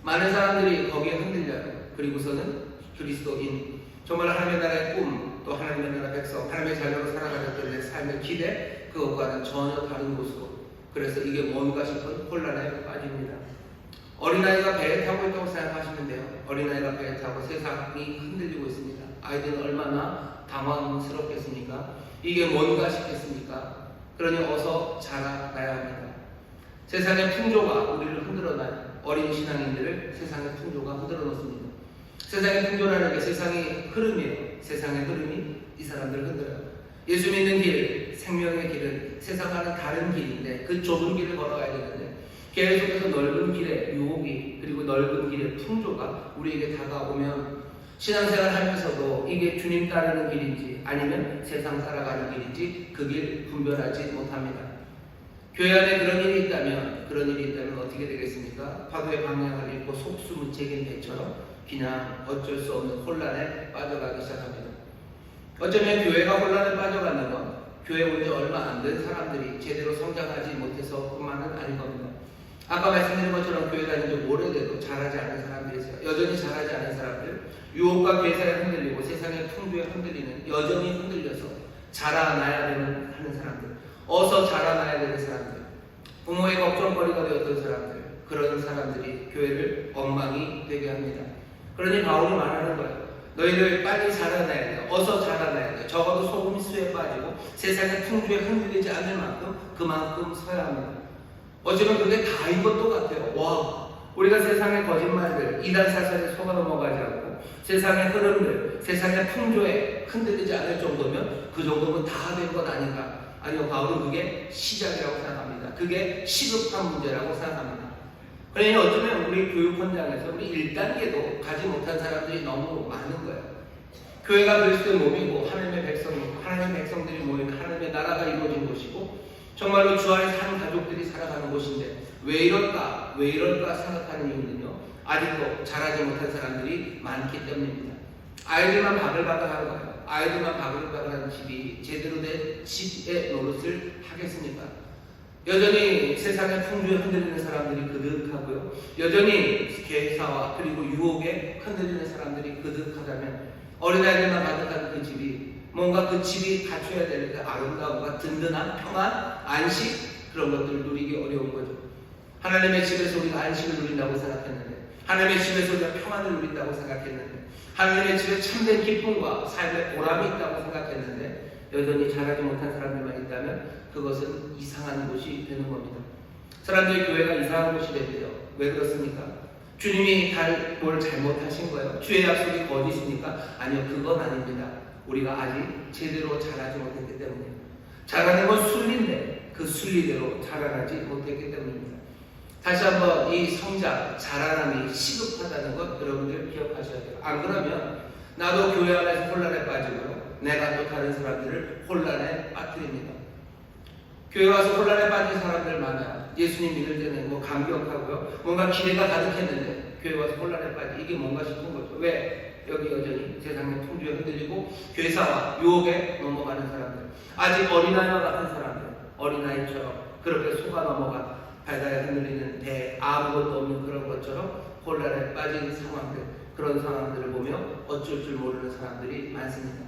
Speaker 3: 많은 사람들이 거기에 흔들려요. 그리고서는 그리스도인 정말 하나님의 나라의 꿈 또 하나님의 나라 백성 하나님의 자녀로 살아가셨던 내 삶의 기대 그것과는 전혀 다른 곳으로 그래서 이게 뭔가 싶은 혼란에 빠집니다. 어린아이가 배에 타고 있다고 생각하시면 돼요. 어린아이가 배에 타고 세상이 흔들리고 있습니다. 아이들은 얼마나 당황스럽겠습니까? 이게 뭔가 싶겠습니까? 그러니 어서 자라나야 합니다. 세상의 풍조가 우리를 흔들어놔요. 어린 신앙인들을 세상의 풍조가 흔들어 놓습니다. 세상의 풍조라는 게 세상의 흐름이에요. 세상의 흐름이 이 사람들을 흔들어요. 예수 믿는 길, 생명의 길은 세상과는 다른 길인데 그 좁은 길을 걸어가야 되는데 계속해서 넓은 길의 유혹이 그리고 넓은 길의 풍조가 우리에게 다가오면 신앙생활 하면서도 이게 주님 따르는 길인지 아니면 세상 따라가는 길인지 그 길 분별하지 못합니다. 교회 안에 그런 일이 있다면 어떻게 되겠습니까? 파도의 방향을 잃고 속수무책인 배처럼 그냥 어쩔 수 없는 혼란에 빠져가기 시작합니다. 어쩌면 교회가 혼란에 빠져가는 건 교회 온 지 얼마 안 된 사람들이 제대로 성장하지 못해서 뿐만은 아닌 겁니다. 아까 말씀드린 것처럼 교회 다닌 지 오래돼도 자라지 않은 사람들이 있어요. 여전히 자라지 않은 사람들, 유혹과 괴사에 흔들리고 세상의 풍조에 흔들리는 여전히 흔들려서 자라나야 하는 사람들, 어서 자라나야 되는 사람들, 부모의 걱정거리가 되었던 사람들, 그런 사람들이 교회를 엉망이 되게 합니다. 그러니 바울이 말하는 거예요. 너희들 빨리 자라나야 돼요. 어서 자라나야 돼요. 적어도 소금수에 빠지고 세상의 풍조에 흔들리지 않을 만큼 그만큼 서야 합니다. 어쩌면 그게 다인 것도 같아요. 와, 우리가 세상의 거짓말들, 이단 사설에 속아 넘어가지 않고 세상의 흐름들, 세상의 풍조에 흔들리지 않을 정도면 그 정도면 다 된 건 아닌가? 아니요, 바울은 그게 시작이라고 생각합니다. 그게 시급한 문제라고 생각합니다. 그러니 어쩌면 우리 교육 현장에서 우리 1단계도 가지 못한 사람들이 너무 많은 거예요. 교회가 그리스도의 몸이고 하나님의 백성이고 하나님의 백성들이 모이는 하나님의 나라가 이루어진 곳이고 정말로 주 안에 사는 가족들이 살아가는 곳인데 왜 이럴까 생각하는 이유는요. 아직도 자라지 못한 사람들이 많기 때문입니다. 아이들만 바글바글한 거예요. 아이들만 바글바글한 집이 제대로 된 집의 노릇을 하겠습니까? 여전히 세상의 풍조에 흔들리는 사람들이 그득하고요. 여전히 괴사와 그리고 유혹에 흔들리는 사람들이 그득하다면 어린아이들만 가득한 그 집이 뭔가 그 집이 갖춰야 될 그 아름다움과 든든한 평안, 안식 그런 것들을 누리기 어려운 거죠. 하나님의 집에서 우리가 안식을 누린다고 생각했는데 하나님의 집에서 우리가 평안을 누린다고 생각했는데 하나님의 집에 참된 기쁨과 삶의 보람이 있다고 생각했는데 여전히 자라지 못한 사람들만 있다면 그것은 이상한 곳이 되는 겁니다. 사람들이 교회가 이상한 곳이 된대요. 왜 그렇습니까? 주님이 뭘 잘못하신 거예요? 주의 약속이 거짓입니까? 아니요, 그건 아닙니다. 우리가 아직 제대로 자라지 못했기 때문입니다. 자라는 건 순리인데 그 순리대로 자라나지 못했기 때문입니다. 다시 한번 이 성장, 자라남이 시급하다는 것 여러분들 기억하셔야 돼요. 안 그러면 나도 교회 안에서 혼란에 빠지고요. 내가 또 다른 사람들을 혼란에 빠뜨립니다. 교회 와서 혼란에 빠진 사람들 많아요. 예수님 믿을 때는 뭐 감격하고요. 뭔가 기대가 가득했는데 교회 와서 혼란에 빠지 이게 뭔가 싶은 거죠. 왜? 여기 여전히 세상의 통주에 흔들리고 괴사와 유혹에 넘어가는 사람들, 아직 어린아이와 같은 사람들, 어린아이처럼 그렇게 속아 넘어가 바다에 흔들리는 배, 아무것도 없는 그런 것처럼 혼란에 빠진 상황들, 그런 상황들을 보며 어쩔 줄 모르는 사람들이 많습니다.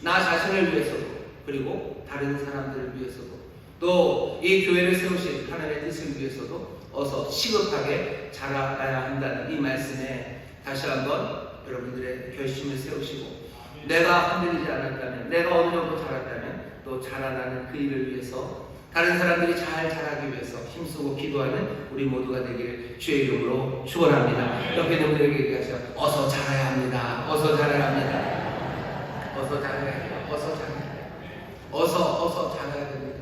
Speaker 3: 나 자신을 위해서도, 그리고 다른 사람들을 위해서도, 또 이 교회를 세우신 하나님의 뜻을 위해서도 어서 시급하게 자라나야 한다는 이 말씀에 다시 한번 여러분들의 결심을 세우시고, 내가 흔들리지 않았다면, 내가 어느 정도 자랐다면 또 자라나는 그 일을 위해서, 다른 사람들이 잘 자라기 위해서 힘쓰고 기도하는 우리 모두가 되기를 주의 이름으로 축원합니다. 옆에 있는 분들에게 얘기하세요. 어서 자라야 합니다. 어서 자라야 합니다. 어서 자라야 해요. 어서 자라야 해요. 어서 자라야 됩니다.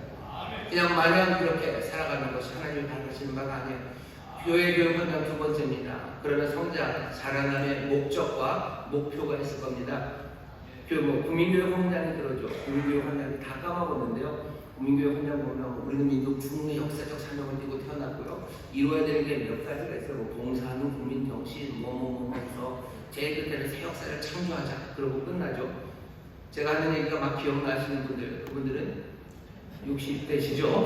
Speaker 3: 그냥 마냥 그렇게 살아가는 것이 하나님이 바라시는 바가 아니에요. 교회 교육 헌장 두 번째입니다. 그러면 성장, 자라남의 목적과 목표가 있을 겁니다. 국민교육 헌장이 그러죠. 국민교육 헌장이 다 까먹었는데요. 국민교육 헌장 보면 우리는 민족 국민의 역사적 사명을 띠고 태어났고요. 이루어야 되는 게 몇 가지가 있어요. 뭐 봉사하는 국민 정신, 해서 제일 끝에는 새 역사를 창조하자. 그러고 끝나죠. 제가 하는 얘기가 막 기억나시는 분들, 그분들은 60대시죠.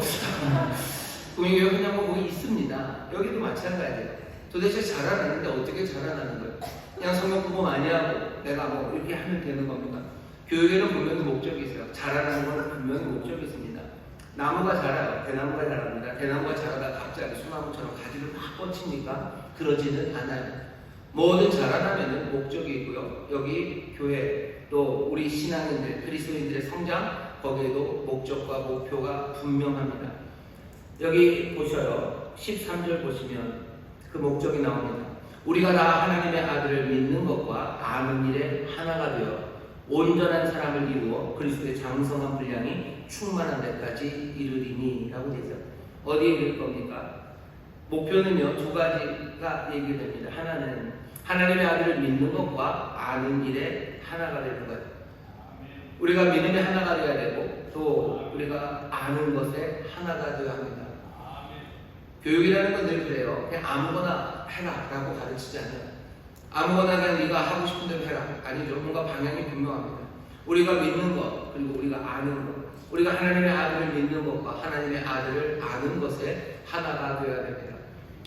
Speaker 3: 국민교육 헌장 거기 있습니다. 여기도 마찬가지예요. 도대체 자라나는데 어떻게 자라나는 거예요? 그냥 성경 공부 많이 하고 내가 뭐 이렇게 하면 되는 겁니다. 교육에는 분명히 목적이 있어요. 자라나는 것은 분명히 목적이 있습니다. 나무가 자라요. 대나무가 자랍니다. 대나무가 자라다 갑자기 소나무처럼 가지를 막 뻗칩니까? 그러지는 않아요. 뭐든 자라나면 목적이 있고요. 여기 교회 또 우리 신앙인들, 그리스도인들의 성장, 거기에도 목적과 목표가 분명합니다. 여기 보셔요. 13절 보시면 그 목적이 나옵니다. 우리가 다 하나님의 아들을 믿는 것과 아는 일에 하나가 되어 온전한 사람을 이루어 그리스도의 장성한 분량이 충만한 데까지 이르리니 라고 되죠. 어디에 이를 겁니까? 목표는요, 두 가지가 얘기됩니다. 하나는 하나님의 아들을 믿는 것과 아는 일에 하나가 되는 거예요. 우리가 믿음의 하나가 되어야 되고 또 우리가 아는 것에 하나가 되어야 합니다. 교육이라는 건 늘 그래요. 그냥 아무거나 해라 라고 가르치지 않아요. 아무거나 그냥 네가 하고 싶은 대로 해라. 아니죠. 뭔가 방향이 분명합니다. 우리가 믿는 것, 그리고 우리가 아는 것, 우리가 하나님의 아들을 믿는 것과 하나님의 아들을 아는 것에 하나가 되어야 됩니다.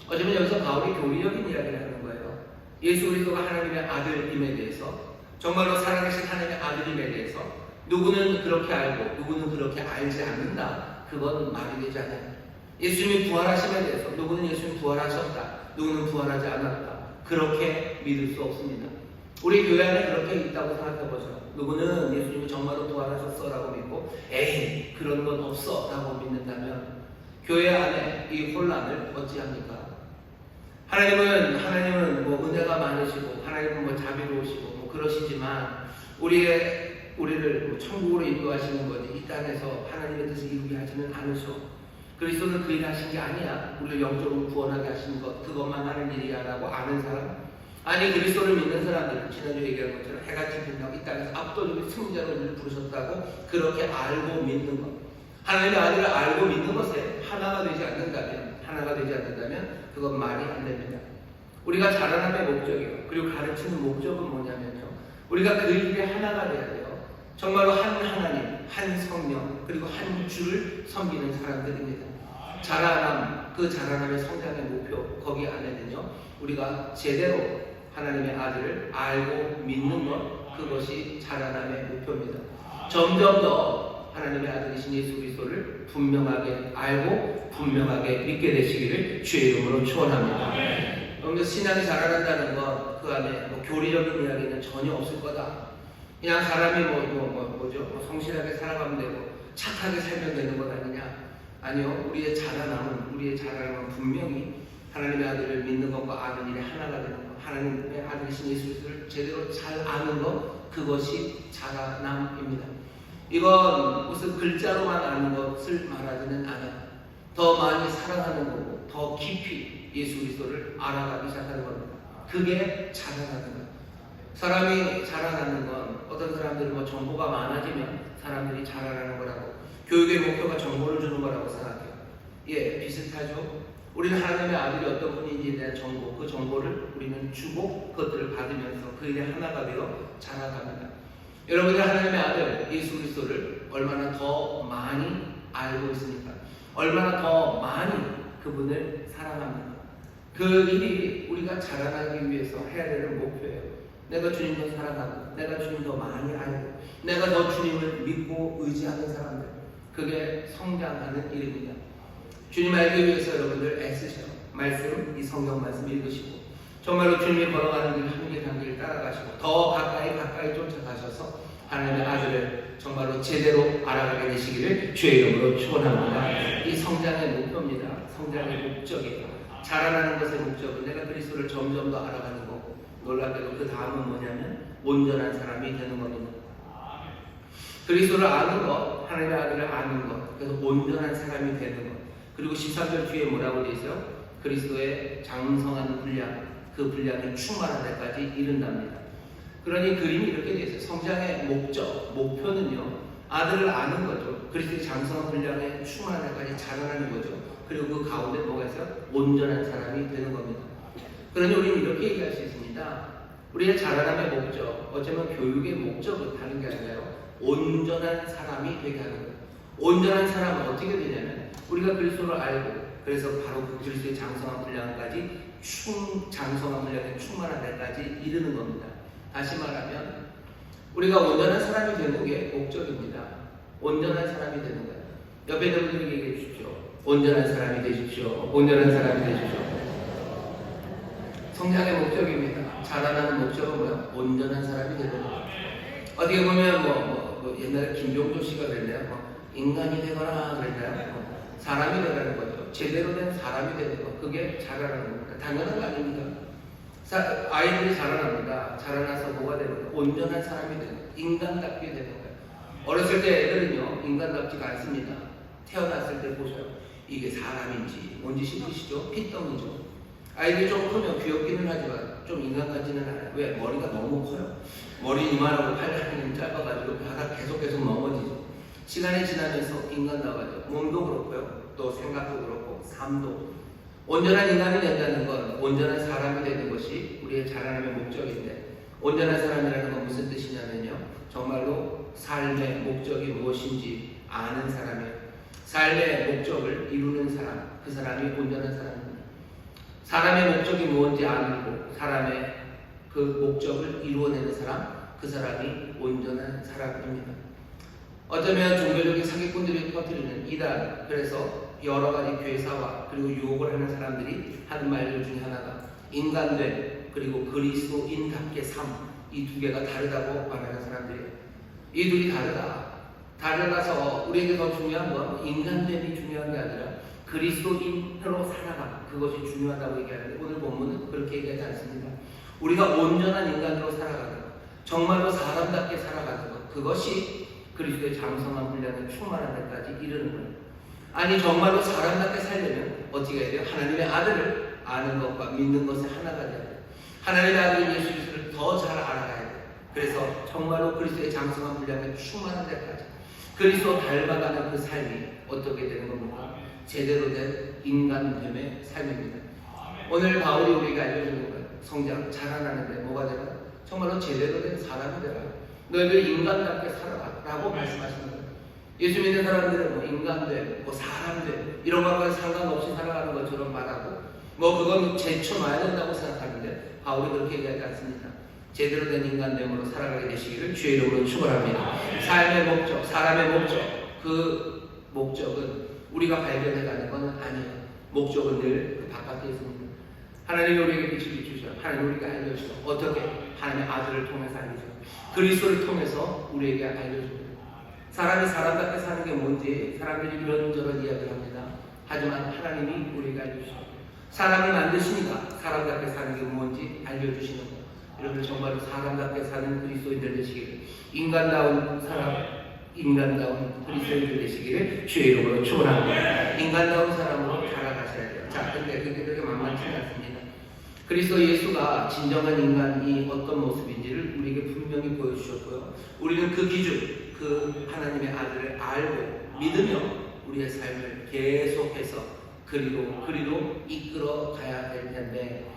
Speaker 3: 어쩌면 여기서 바울이 교리적인 이야기를 하는 거예요. 예수 그리스도가 하나님의 아들임에 대해서, 정말로 살아계신 하나님의 아들임에 대해서 누구는 그렇게 알고 누구는 그렇게 알지 않는다. 그건 말이 되지 않아요. 예수님이 부활하심에 대해서 누구는 예수님이 부활하셨다, 누구는 부활하지 않았다. 그렇게 믿을 수 없습니다. 우리 교회 안에 그렇게 있다고 생각해보죠. 누구는 예수님이 정말로 부활하셨어 라고 믿고 에이 그런 건 없어 라고 믿는다면 교회 안에 이 혼란을 어찌합니까? 하나님은 뭐 은혜가 많으시고 하나님은 뭐 자비로우시고 뭐 그러시지만 우리를 뭐 천국으로 인도하시는 거지 이 땅에서 하나님의 뜻을 이루게 하지는 않으셔. 그리스도는 그 일 하신 게 아니야. 우리를 영적으로 구원하게 하시는 것, 그것만 하는 일이야 라고 아는 사람, 아니 그리스도를 믿는 사람들은 지난주에 얘기한 것처럼 해같이 빛나고 이 땅에서 압도적인 승자로 우리를 부르셨다고 그렇게 알고 믿는 것, 하나님의 아들을 알고 믿는 것에 하나가 되지 않는다면 그건 말이 안 됩니다. 우리가 자라남의 목적이요, 그리고 가르치는 목적은 뭐냐면요, 우리가 그 일에 하나가 돼야 돼요. 정말로 한 하나님, 한 성령, 그리고 한 주를 섬기는 사람들입니다. 그 자라남의 성장의 목표, 거기 안에는요, 우리가 제대로 하나님의 아들을 알고 믿는 것, 그것이 자라남의 목표입니다. 점점 더 하나님의 아들이신 예수 그리스도를 분명하게 알고 분명하게 믿게 되시기를 주의 이름으로 축원합니다. 그런데 신앙이 자라난다는 것, 그 안에 뭐 교리적인 이야기는 전혀 없을 거다. 그냥 사람이 성실하게 살아가면 되고 착하게 살면 되는 것 아니냐? 아니요. 우리의 자라남은 분명히 하나님의 아들을 믿는 것과 아는 일에 하나가 되는 것, 하나님의 아들이신 예수 그리스도를 제대로 잘 아는 것, 그것이 자라남입니다. 이건 무슨 글자로만 아는 것을 말하지는 않아요. 더 많이 사랑하는 거고 더 깊이 예수 그리스도를 알아가기 시작하는 겁니다. 그게 자라나는 거예요. 사람이 자라나는 건 어떤 사람들은 뭐 정보가 많아지면 사람들이 자라나는 거라고, 교육의 목표가 정보를 주는 거라고 생각해요. 예, 비슷하죠. 우리는 하나님의 아들이 어떤 분인지에 대한 정보, 그 정보를 우리는 주고 그것들을 받으면서 그 일의 하나가 되어 자라갑니다. 여러분이 하나님의 아들 예수 그리스도를 얼마나 더 많이 알고 있습니까? 얼마나 더 많이 그분을 사랑합니다. 그 일이 우리가 자라나기 위해서 해야 되는 목표예요. 내가 주님 더 사랑하고, 내가 주님 더 많이 알고, 내가 더 주님을 믿고 의지하는 사람들, 그게 성장하는 일입니다. 주님 알기 위해서 여러분들 애쓰셔. 말씀, 이 성경 말씀 읽으시고, 정말로 주님이 걸어가는 길 한 길 한 길 따라가시고, 더 가까이 쫓아가셔서 하나님의 아들을 정말로 제대로 알아가게 되시기를 주의 이름으로 축원합니다. 이 성장의 목표입니다. 성장의 목적이에요. 자라나는 것의 목적은 내가 그리스도를 점점 더 알아가는 거고, 놀랍게도 그 다음은 뭐냐면 온전한 사람이 되는 겁니다. 그리스도를 아는 것, 하나님의 아들을 아는 것, 그래서 온전한 사람이 되는 것. 그리고 13절 뒤에 뭐라고 되어 있어요? 그리스도의 장성한 분량, 그 분량이 충만한 데까지 이른답니다. 그러니 그림이 이렇게 되어 있어요. 성장의 목표는요, 아들을 아는 거죠. 그리스도의 장성한 분량에 충만한 데까지 자라나는 거죠. 그리고 그 가운데 뭐가 있어요? 온전한 사람이 되는 겁니다. 그러니 우리는 이렇게 얘기할 수 있습니다. 우리의 자라남의 목적, 어쩌면 교육의 목적은 다른 게 아니라요, 온전한 사람이 되게 하는 거예요. 온전한 사람은 어떻게 되냐면 우리가 그리스도를 알고, 그래서 바로 그 그리스도의 장성한 분량까지 장성한 분량에 충만한 데까지 이르는 겁니다. 다시 말하면 우리가 온전한 사람이 되는 게 목적입니다. 온전한 사람이 되는 거예요. 옆에 있는 분들에게 얘기해 주십시오. 온전한 사람이 되십시오. 온전한 사람이 되십시오. 성장의 목적입니다. 자라나는 목적은 뭐야? 온전한 사람이 되는 거예요. 어떻게 보면 옛날에 김종조 씨가 그랬나요? 인간이 되거나 그랬나요? 사람이 되라는 거죠. 제대로 된 사람이 되는 거. 그게 자라나는 겁니다. 당연한 거 아닙니까? 아이들이 자라납니다. 자라나서 뭐가 되는 거예요? 온전한 사람이 되는 거예요. 인간답게 되는 거예요. 어렸을 때 애들은요, 인간답지가 않습니다. 태어났을 때 보셔요. 이게 사람인지 뭔지 싶으시죠? 핏덩이죠. 아이들이 좀 크면 귀엽기는 하지만 좀 인간 같지는 않아요. 왜? 머리가 너무 커요. 머리 이만하고 팔다리는 짧아가지고 바닥 계속 넘어지죠. 시간이 지나면서 인간 나가죠. 몸도 그렇고요. 또 생각도 그렇고 삶도. 온전한 인간이 된다는 건 온전한 사람이 되는 것이 우리의 자라남의 목적인데, 온전한 사람이라는 건 무슨 뜻이냐면요, 정말로 삶의 목적이 무엇인지 아는 사람이에요. 삶의 목적을 이루는 사람, 그 사람이 온전한 사람입니다. 사람의 목적이 무엇인지 알고 사람의 그 목적을 이루어내는 사람, 그 사람이 온전한 사람입니다. 어쩌면 종교적인 사기꾼들이 퍼뜨리는 이단, 그래서 여러 가지 괴사와 그리고 유혹을 하는 사람들이 하는 말들 중에 하나가 인간됨 그리고 그리스도인답게 삶, 이 두 개가 다르다고 말하는 사람들이에요. 이 둘이 달라서 우리에게 더 중요한 건 인간됨이 중요한 게 아니라 그리스도인으로 살아가, 그것이 중요하다고 얘기하는데, 오늘 본문은 그렇게 얘기하지 않습니다. 우리가 온전한 인간으로 살아가는 것, 정말로 사람답게 살아가는 것, 그것이 그리스도의 장성한 분량에 충만한 데까지 이르는 거예요. 아니 정말로 사람답게 살려면 어떻게 해야 돼요? 하나님의 아들을 아는 것과 믿는 것의 하나가 돼야 돼요. 하나님의 아들 예수 그리스도를 더 잘 알아가야 돼요. 그래서 정말로 그리스도의 장성한 분량에 충만한 데까지 그리스도 닮아가는 그 삶이 어떻게 되는 겁니까? 제대로 된 인간됨의 삶입니다. 오늘 바울이 우리에게 알려주는 거예요. 성장, 자라나는데 뭐가 되나? 정말로 제대로 된 사람이 되라. 너희들 인간답게 살아라 라고 말씀하시는 거예요. 예수 믿는 사람들은 뭐 인간됨, 뭐 사람됨 이런 것과 상관없이 살아가는 것처럼 말하고 그건 제쳐놔야 된다고 생각하는데, 바울이 그렇게 얘기하지 않습니다. 제대로 된 인간됨으로 살아가게 되시기를 주의 이름으로 축원합니다. 삶의 목적, 사람의 목적, 그 목적은 우리가 발견해가는 건 아니에요. 목적은 늘 그 바깥에 있습니다. 하나님이 우리에게 빛을 비추셔. 하나님 우리가 알려주셔. 어떻게? 하나님의 아들을 통해서 알려주셔. 그리스도를 통해서 우리에게 알려줍니다. 사람이 사람답게 사는 게 뭔지 사람들이 이런저런 이야기를 합니다. 하지만 하나님이 우리에게 알려주셔. 사람을 만드시니까 사람답게 사는 게 뭔지 알려주시는 거예요. 여러분 정말로 사람답게 사는 그리스도인들 되시기를, 인간다운 사람, 인간다운 그리스도인들 되시기를 주의 이름으로 축원합니다. 인간다운 사람으로 살아가셔야 돼요. 자, 근데 그게 그렇게 만만치 않습니다. 그리스도 예수가 진정한 인간이 어떤 모습인지를 우리에게 분명히 보여주셨고요. 우리는 그 기준, 그 하나님의 아들을 알고 믿으며 우리의 삶을 계속해서 그리로 이끌어 가야 될 텐데,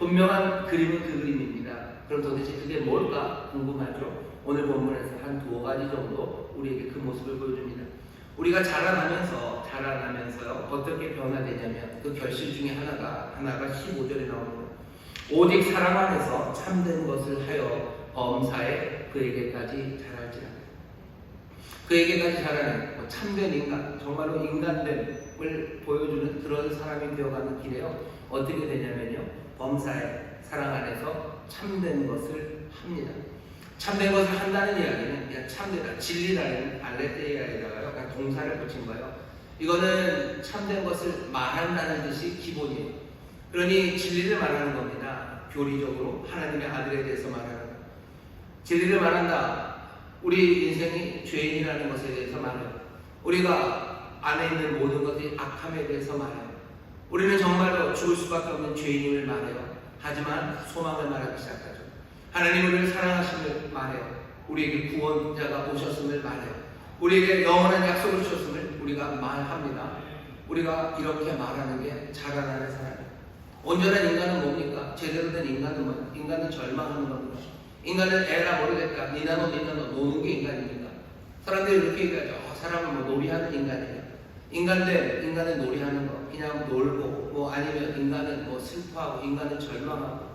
Speaker 3: 분명한 그림은 그 그림입니다. 그럼 도대체 그게 뭘까 궁금하죠? 오늘 본문에서 한 2가지 정도 우리에게 그 모습을 보여줍니다. 우리가 자라나면서요 어떻게 변화되냐면 그 결실 중에 하나가 15절에 나오는 거예요. 오직 사랑 안에서 참된 것을 하여 범사에 그에게까지 자랄지라. 그에게까지 자라는 참된 인간, 정말로 인간됨을 보여주는 그런 사람이 되어가는 길에요. 어떻게 되냐면요, 범사에 사랑 안에서 참된 것을 합니다. 참된 것을 한다는 이야기는 그냥 참되다, 진리라는 알레테이아에다가 약간 동사를 붙인 거예요. 이거는 참된 것을 말한다는 뜻이 기본이에요. 그러니 진리를 말하는 겁니다. 교리적으로 하나님의 아들에 대해서 말하는 거예요. 진리를 말한다. 우리 인생이 죄인이라는 것에 대해서 말해요. 우리가 안에 있는 모든 것이 악함에 대해서 말해요. 우리는 정말로 죽을 수밖에 없는 죄인임을 말해요. 하지만 소망을 말하기 시작하죠. 하나님 우리를 사랑하심을 말해요. 우리에게 구원자가 오셨음을 말해요. 우리에게 영원한 약속을 주셨음을 우리가 말합니다. 우리가 이렇게 말하는 게 자라나는 사람이에요. 온전한 인간은 뭡니까? 제대로 된 인간은 뭐예요? 인간은 절망하는 겁니다. 인간은 에라 모르겠다, 니나노 노는 게 인간입니다. 사람들이 이렇게 얘기하죠. 사람은 뭐 놀이하는 인간이에요. 인간은 놀이하는 거, 그냥 놀고, 아니면 인간은 슬퍼하고, 인간은 절망하고,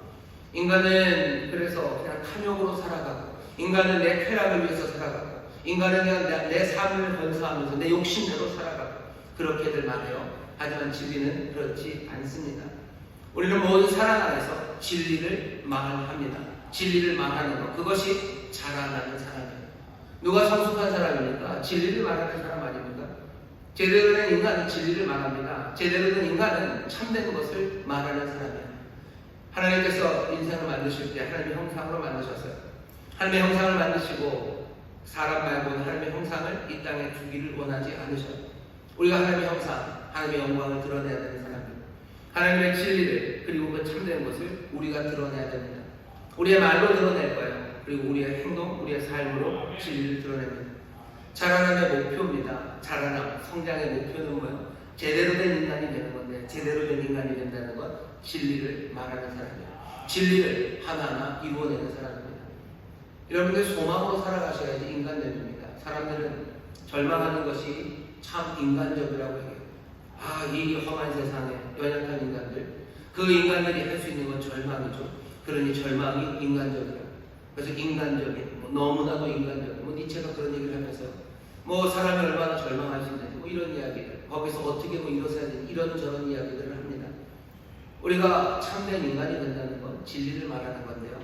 Speaker 3: 인간은 그래서 그냥 탐욕으로 살아가고, 인간은 내 쾌락을 위해서 살아가고, 인간은 그냥 내 삶을 건사하면서 내 욕심대로 살아가고, 그렇게들 말해요. 하지만 진리는 그렇지 않습니다. 우리는 모든 사랑 안에서 진리를 말합니다. 진리를 말하는 것, 그것이 자라나는 사람이에요. 누가 성숙한 사람입니까? 진리를 말하는 사람 아닙니까? 제대로 된 인간은 진리를 말합니다. 제대로 된 인간은 참된 것을 말하는 사람이에요. 하나님께서 인생을 만드실 때 하나님의 형상으로 만드셨어요. 하나님의 형상을 만드시고 사람 말고는 하나님의 형상을 이 땅에 두기를 원하지 않으셔요. 우리가 하나님의 형상, 하나님의 영광을 드러내야 되는 사람입니다. 하나님의 진리를, 그리고 그 참된 것을 우리가 드러내야 됩니다. 우리의 말로 드러낼 거예요. 그리고 우리의 행동, 우리의 삶으로 진리를 드러냅니다. 자라남의 목표입니다. 자라남, 성장의 목표는 뭐예요? 제대로 된 인간이 되는 건데, 제대로 된 인간이 된다는 건 진리를 말하는 사람이에요. 진리를 하나하나 이루어내는 사람입니다. 여러분들 소망으로 살아가셔야지 인간됨입니다. 사람들은 절망하는 것이 참 인간적이라고 해요. 이 험한 세상에 연약한 인간들, 그 인간들이 할 수 있는 건 절망이죠. 그러니 절망이 인간적이라. 그래서 인간적인, 너무나도 인간적인, 니체가 그런 얘기를 하면서 사람이 얼마나 절망할 수 있는지 이런 이야기를, 거기서 어떻게 일어서야 되는지 이런저런 이야기들을 합니다. 우리가 참된 인간이 된다는 건 진리를 말하는 건데요.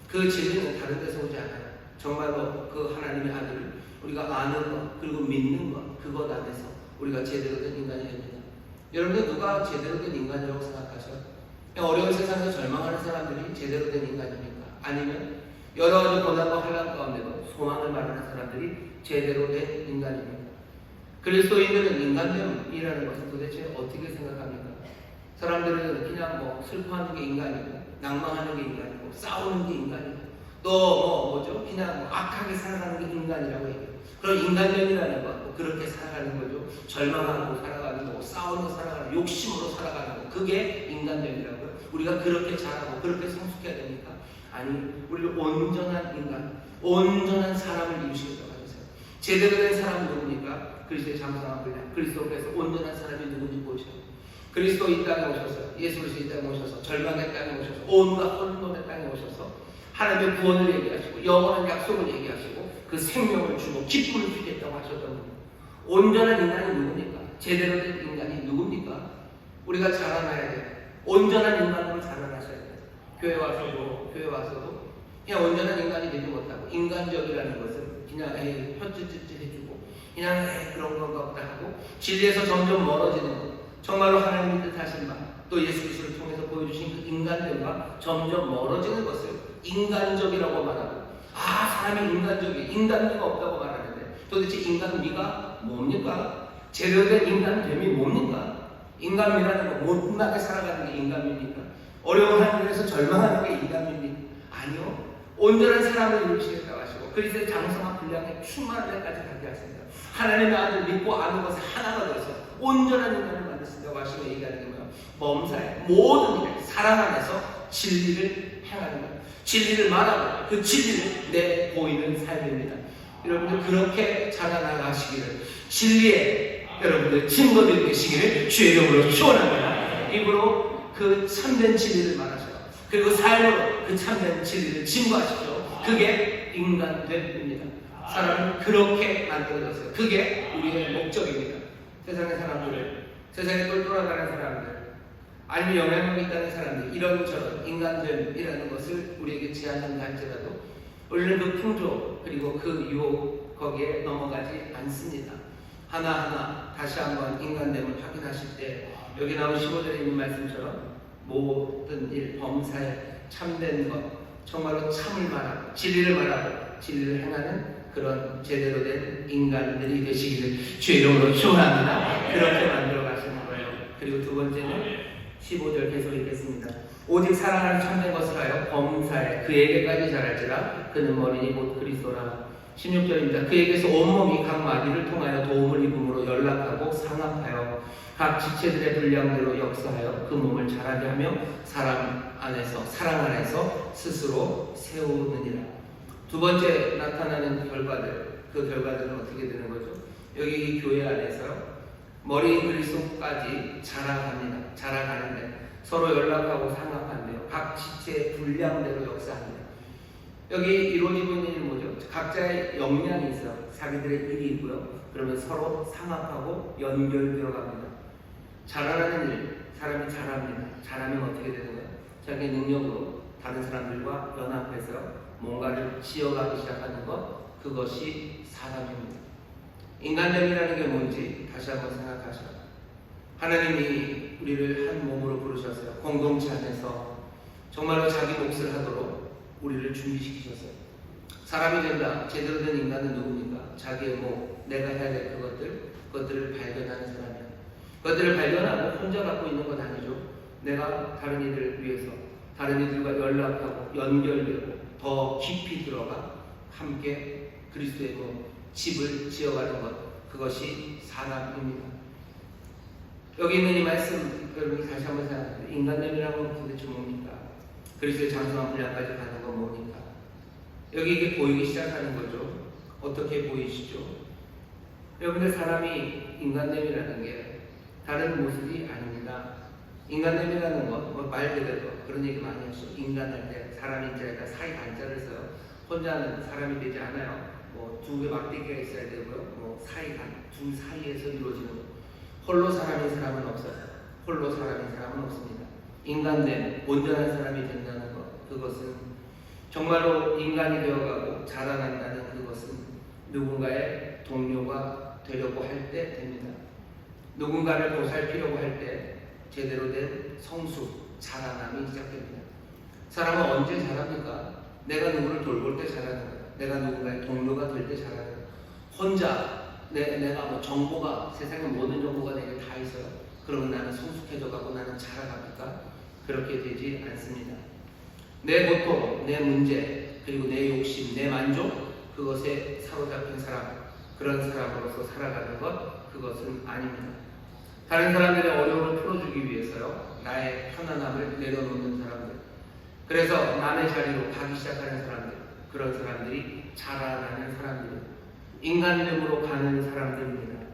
Speaker 3: 그 진리는 다른 데서 오지 않아요. 정말로 그 하나님의 아들을 우리가 아는 것, 그리고 믿는 것, 그것 안에서 우리가 제대로 된 인간이 됩니다. 여러분들 누가 제대로 된 인간이라고 생각하셔요? 어려운 세상에서 절망하는 사람들이 제대로 된 인간입니까? 아니면 여러 가지 고난과 환난 가운데도 소망을 말하는 사람들이 제대로 된 인간입니다. 그리스도인들은 인간됨이라는 것을 도대체 어떻게 생각합니까? 사람들은 그냥 슬퍼하는 게 인간이고, 낭망하는 게 인간이고, 싸우는 게 인간이고, 또 그냥 악하게 살아가는 게 인간이라고 해요. 그런 인간됨이라는 것, 그렇게 살아가는 거죠. 절망하고 살아가는 거, 싸우고 살아가는 거, 욕심으로 살아가는 거, 그게 인간됨이라고요. 우리가 그렇게 잘하고 그렇게 성숙해야 됩니까? 아니, 우리를 온전한 인간, 온전한 사람을 이루시겠다고 하셨어요. 제대로 된 사람은 누굽니까? 그리스도의 장성한 분량, 그리스도께서 온전한 사람이 누군지 보셔요. 그리스도 이 땅에 오셔서, 예수 그리스도 이 땅에 오셔서, 절망의 땅에 오셔서, 온갖 혼돈의 땅에 오셔서 하나님의 구원을 얘기하시고, 영원한 약속을 얘기하시고, 그 생명을 주고 기쁨을 주겠다고 하셨던 겁니다. 온전한 인간이 누굽니까? 제대로 된 인간이 누굽니까? 우리가 자라나야 돼요. 온전한 인간으로 자라나셔야 돼요. 교회 와서도 그냥 온전한 인간이 되지 못하고, 인간적이라는 것은 그냥 혀ጭጭጭ 해주고, 그냥 그런 건가 보다 하고, 진리에서 점점 멀어지는 것, 정말로 하나님의 뜻하신 바, 또 예수 그리스도를 통해서 보여주신 그 인간들과 점점 멀어지는 것을 인간적이라고 말하고, 사람이 인간미가 없다고 말하는데, 도대체 인간미가 뭡니까? 제대로 된 인간됨이 뭡니까? 인간미라는 거, 못나게 살아가는 게 인간미입니까? 어려운 환경에서 절망하는 게 인간입니다. 아니요. 온전한 사람을 이루시겠다고 하시고 그리스도의 장성한 분량에 충만한 데까지 가게 하십니다. 하나님의 아들 믿고 아는 것을 하나가 되어서 온전한 인간을 만드신다고 하시고 얘기하는 게 뭐예요? 범사의 모든 일을 사랑 안에서 진리를 행하는 거예요. 진리를 말하고 그 진리를 내보이는 삶입니다. 여러분들 그렇게 자라나가시기를 진리에 여러분들 증거들이 되시기를 주의 이름으로 축원합니다. 입으로 그 참된 진리를 말하시고 그리고 삶으로 그 참된 진리를 증거하십시오. 그게 인간됨입니다. 사람은 그렇게 만들어졌어요. 그게 우리의 목적입니다. 세상의 사람들, 세상에 돌아가는 사람들, 아니면 영향력 있다는 사람들, 이런저런 인간됨이라는 것을 우리에게 제안한다 할지라도 우리는 그 풍조 그리고 그 유혹 거기에 넘어가지 않습니다. 하나하나 다시 한번 인간됨을 확인하실 때 여기 나온 15절에 있는 말씀처럼 모든 일, 범사에 참된 것, 정말로 참을 말하고 진리를 말하고 진리를 행하는 그런 제대로 된 인간들이 되시기를 주의 이름으로 축원합니다. 그렇게 만들어 가시는 거예요. 그리고 두 번째는 15절 계속 읽겠습니다. 오직 사랑하는 참된 것을 하여 범사에 그에게까지 자랄지라 그는 머리니 곧 그리스도라. 16절입니다. 그에게서 온몸이 각 마디를 통하여 도움을 입음으로 연락하고 상합하여 각 지체들의 분량대로 역사하여 그 몸을 자라게 하며 사랑 안에서 스스로 세우느니라. 두 번째 나타나는 결과들, 그 결과들은 어떻게 되는 거죠? 여기 교회 안에서 머리인 그리스도까지 자라가는데 서로 연락하고 상합한대요. 각 지체의 분량대로 역사합니다. 여기 이루어지고 있는 일은 뭐죠? 각자의 역량이 있어요. 자기들의 일이 있고요. 그러면 서로 상합하고 연결되어 갑니다. 자라라는 일, 사람이 잘합니다. 잘하면 어떻게 되는 거예요? 자기 능력으로 다른 사람들과 연합해서 뭔가를 지어가기 시작하는 것, 그것이 사람입니다. 인간됨이라는 게 뭔지 다시 한번 생각하셔요. 하나님이 우리를 한 몸으로 부르셨어요. 공동체 안에서 정말로 자기 몫을 하도록 우리를 준비시키셨어요. 사람이 된다, 제대로 된 인간은 누굽니까? 자기의 목, 내가 해야 될 그것들을 발견하는 사람이에요. 그것들을 발견하고 혼자 갖고 있는 건 아니죠. 내가 다른 이들을 위해서 다른 이들과 연락하고 연결되고 더 깊이 들어가 함께 그리스도의 집을 지어가는 것, 그것이 사람입니다. 여기 있는 이 말씀 여러분이 다시 한번 생각해요. 인간됨이라는 건 도대체 뭡니까? 그리스도의 장성한 분량까지 가는 건 뭡니까? 여기 이게 보이기 시작하는 거죠. 어떻게 보이시죠? 여러분들 사람이 인간됨이라는 게 다른 모습이 아닙니다. 인간됨이라는 건 말 그대로 그런 얘기 많이 하시죠. 인간할 때 사람이 이제 사이 단자를 써요. 혼자는 사람이 되지 않아요. 두 개 막대기가 있어야 되고요. 사이 단, 둘 사이에서 이루어지는 거. 홀로 사람인 사람은 없어요. 홀로 사람인 사람은 없습니다. 인간됨, 온전한 사람이 된다는 것, 그것은 정말로 인간이 되어가고 자라난다는 그것은 누군가의 동료가 되려고 할 때 됩니다. 누군가를 보살피려고 할 때 제대로 된 성숙, 자라남이 시작됩니다. 사람은 언제 자랍니까? 내가 누구를 돌볼 때 자라는 거예요. 내가 누군가의 동료가 될 때 자라는 거예요. 혼자 내가 정보가, 세상의 모든 정보가 내게 다 있어요. 그러면 나는 성숙해져 가고 나는 자라갑니까? 그렇게 되지 않습니다. 내 고통, 내 문제, 그리고 내 욕심, 내 만족, 그것에 사로잡힌 사람, 그런 사람으로서 살아가는 것, 그것은 아닙니다. 다른 사람들의 어려움을 풀어주기 위해서요, 나의 편안함을 내려놓는 사람들, 그래서 남의 자리로 가기 시작하는 사람들, 그런 사람들이 자라나는 사람들입니다. 인간됨으로 가는 사람들입니다.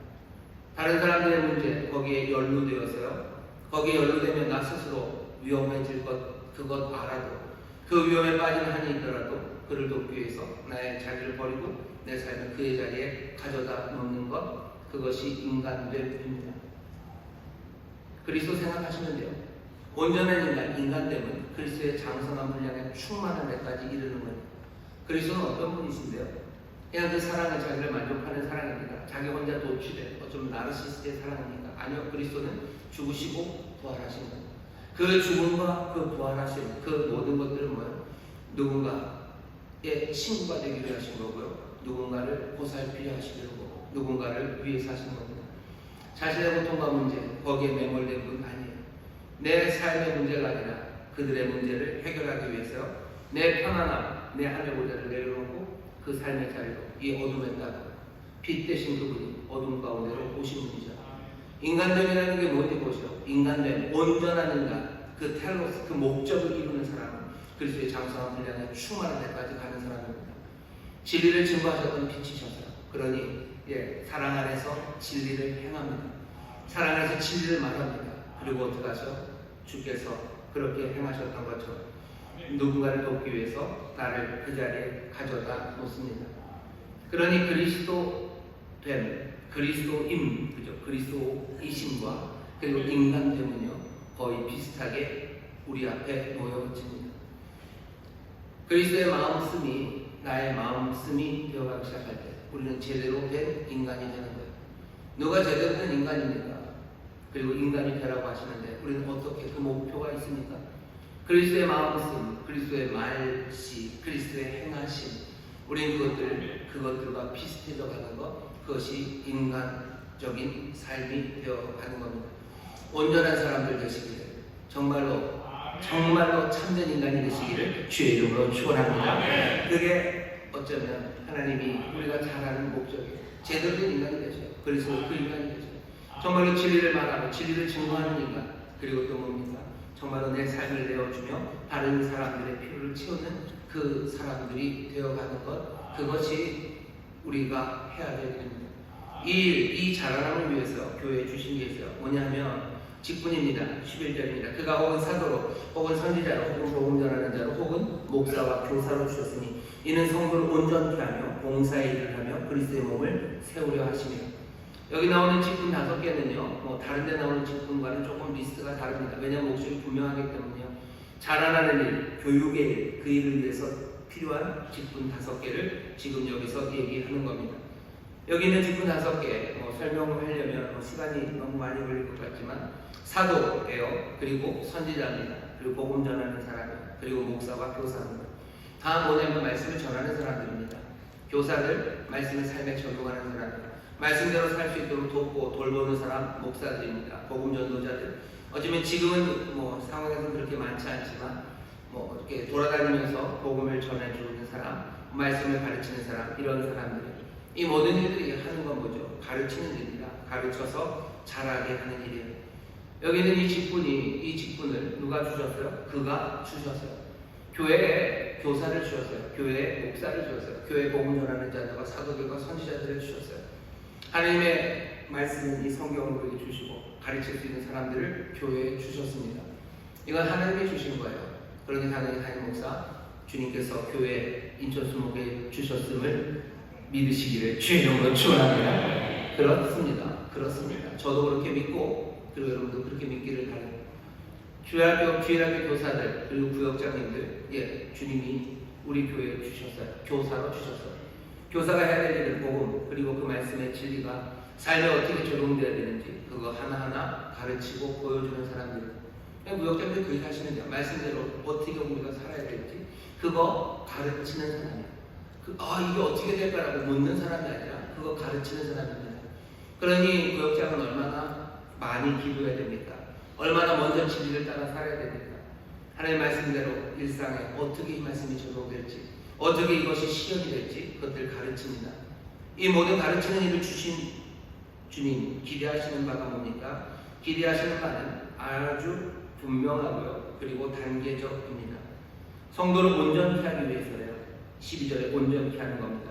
Speaker 3: 다른 사람들의 문제, 거기에 연루되어서요, 거기에 연루되면 나 스스로 위험해질 것, 그것 알아도 그 위험에 빠진 한이 있더라도 그를 돕기 위해서 나의 자리를 버리고 내 삶을 그의 자리에 가져다 놓는 것, 그것이 인간됨입니다. 그리스도 생각하시면 돼요. 온전한 인간됨은 그리스도의 장성한 분량에 충만한 데까지 이르는 거예요. 그리스도는 어떤 분이신데요? 그냥 그 사랑은 자기를 만족하는 사랑입니다. 자기 혼자 도취된 어쩌면 나르시스트의 사랑입니까? 아니요. 그리스도는 죽으시고 부활하신 거예요. 그 죽음과 그 부활하심, 그 모든 것들은 뭐예요? 누군가의 친구가 되기를 하신 거고요. 누군가를 보살피려 하시는 거고, 누군가를 위해서 하신 겁니다. 자신의 고통과 문제, 거기에 매몰된 분 아니에요. 내 삶의 문제가 아니라 그들의 문제를 해결하기 위해서 내 편안함, 내 하늘 보좌를 내려놓고 그 삶의 자리로 이 어둠에 따라 빛 대신 그분이 어둠 가운데로 오신 분이죠. 인간됨이라는 게 뭔지 보시오. 인간됨, 온전한 인간, 그 텔로스, 그 목적을 이루는 사람은 그리스도의 장성한 분량에 충만한 데까지 가는 사람입니다. 진리를 증거하셨던 빛이셨어요. 그러니 사랑 안에서 진리를 행합니다. 사랑 안에서 진리를 말합니다. 그리고 어떻게 하죠? 주께서 그렇게 행하셨던 것처럼 누군가를 돕기 위해서 나를 그 자리에 가져다 놓습니다. 그러니 그리스도됨, 그리스도임, 그죠? 그리스도이심과 그리고 인간됨은요 거의 비슷하게 우리 앞에 놓여집니다. 그리스도의 마음씀이 나의 마음씀이 되어가기 시작할 때 우리는 제대로 된 인간이 되는 거예요. 누가 제대로 된 인간입니까? 그리고 인간이 되라고 하시는데 우리는 어떻게 그 목표가 있습니까? 그리스도의 마음씀, 그리스도의 말씨, 그리스도의 행하심, 우리는 그것들과 비슷해져 가는 것, 그것이 인간적인 삶이 되어 가는 겁니다. 온전한 사람들 되시기를, 정말로 참된 인간이 되시기를 주의 이름으로 축원합니다. 그게 어쩌면 하나님이 우리가 잘 아는 목적이에요. 제대로 된 인간이 되죠. 그래서 그 인간이 되죠. 정말로 진리를 말하고 진리를 증거하는 인간, 그리고 또 뭡니까? 정말로 내 삶을 내어주며 다른 사람들의 필요를 채우는 그 사람들이 되어가는 것, 그것이 우리가 해야 될 일입니다. 이 자라남을 위해서 교회에 주신 게 있어요. 뭐냐면 직분입니다. 11절입니다. 그가 혹은 사도로, 혹은 선지자로, 혹은 복음 전하는 자로, 혹은 목사와 교사로 주셨으니 이는 성도를 온전케 하며 봉사의 일을 하며 그리스도의 몸을 세우려 하시며. 여기 나오는 직분 5개는요 다른 데 나오는 직분과는 조금 리스트가 다릅니다. 왜냐하면 목적이 분명하기 때문에요. 자라나는 일, 교육의 일, 그 일을 위해서 필요한 직분 5개를 지금 여기서 얘기하는 겁니다. 여기 있는 직분 5개 설명을 하려면 시간이 너무 많이 걸릴 것 같지만 사도예요. 그리고 선지자입니다. 그리고 복음 전하는 사람이에요. 그리고 목사와 교사입니다. 다 뭐냐면 말씀을 전하는 사람들입니다. 교사들, 말씀을 삶에 적용하는 사람들, 말씀대로 살 수 있도록 돕고 돌보는 사람, 목사들입니다. 복음 전도자들. 어쩌면 지금은 상황에서는 그렇게 많지 않지만 이렇게 돌아다니면서 복음을 전해주는 사람, 말씀을 가르치는 사람, 이런 사람들이 이 모든 일들이 하는 건 뭐죠? 가르치는 일입니다. 가르쳐서 잘하게 하는 일이에요. 여기는 이 직분을 누가 주셨어요? 그가 주셨어요. 교회에 교사를 주셨어요. 교회에 목사를 주셨어요. 교회에 복음 전하는 자들과 사도들과 선지자들을 주셨어요. 하나님의 말씀은 이 성경을 우리에게 주시고 가르칠 수 있는 사람들을 교회에 주셨습니다. 이건 하나님이 주신 거예요. 그러니 당연히 담임 목사, 주님께서 교회 인천 수목에 주셨음을 믿으시기를 주의 이름으로 축원합니다. 그렇습니다. 저도 그렇게 믿고 그리고 여러분도 그렇게 믿기를 바랍니다. 주일학교 교사들 그리고 구역장님들, 주님이 우리 교회에 주셨어요. 교사로 주셨어요. 교사가 해야 될 일은 복음, 그리고 그 말씀의 진리가 삶에 어떻게 적용되어야 되는지 그거 하나하나 가르치고 보여주는 사람들. 무역자들이 그렇게 하시면 돼요. 말씀대로 어떻게 우리가 살아야 될지 그거 가르치는 사람이에요. 이게 어떻게 될까라고 묻는 사람이 아니라 그거 가르치는 사람입니다. 그러니 구역장은 얼마나 많이 기도해야 됩니까? 얼마나 먼저 진리를 따라 살아야 됩니까? 하나님의 말씀대로 일상에 어떻게 이 말씀이 적용될지, 어떻게 이것이 실현이 될지 그것들을 가르칩니다. 이 모든 가르치는 일을 주신 주님 기대하시는 바가 뭡니까? 기대하시는 바는 아주 분명하고요. 그리고 단계적입니다. 성도를 온전케 하기 위해서요. 12절에 온전케 하는 겁니다.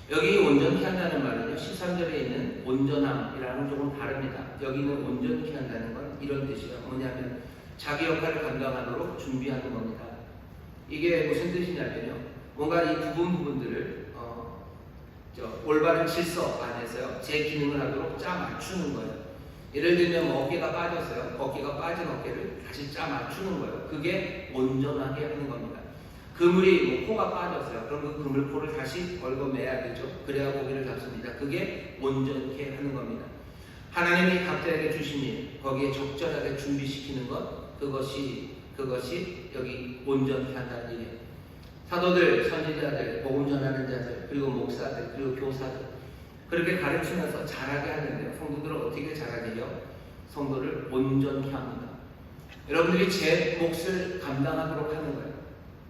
Speaker 3: 여기 온전케 한다는 말은요. 13절에 있는 온전함이랑은 조금 다릅니다. 여기는 온전케 한다는 건 이런 뜻이에요. 뭐냐면 자기 역할을 감당하도록 준비하는 겁니다. 이게 무슨 뜻이냐면요. 뭔가 이 부분들을 올바른 질서 안에서요. 제 기능을 하도록 짜 맞추는 거예요. 예를 들면 어깨가 빠졌어요. 어깨가 빠진 어깨를 다시 짜 맞추는 거예요. 그게 온전하게 하는 겁니다. 그물이 코가 빠졌어요. 그럼 그 그물코를 다시 얽어매야 되죠. 그래야 고기를 잡습니다. 그게 온전케 하는 겁니다. 하나님이 각자에게 주신 일, 거기에 적절하게 준비시키는 것, 그것이 여기 온전케 한다는 일이에요. 사도들, 선지자들, 복음 전하는 자들, 그리고 목사들, 그리고 교사들 그렇게 가르치면서 잘하게 하는데요. 성도들을 어떻게 잘하게 해요? 성도를 온전케 합니다. 여러분들이 제 몫을 감당하도록 하는 거예요.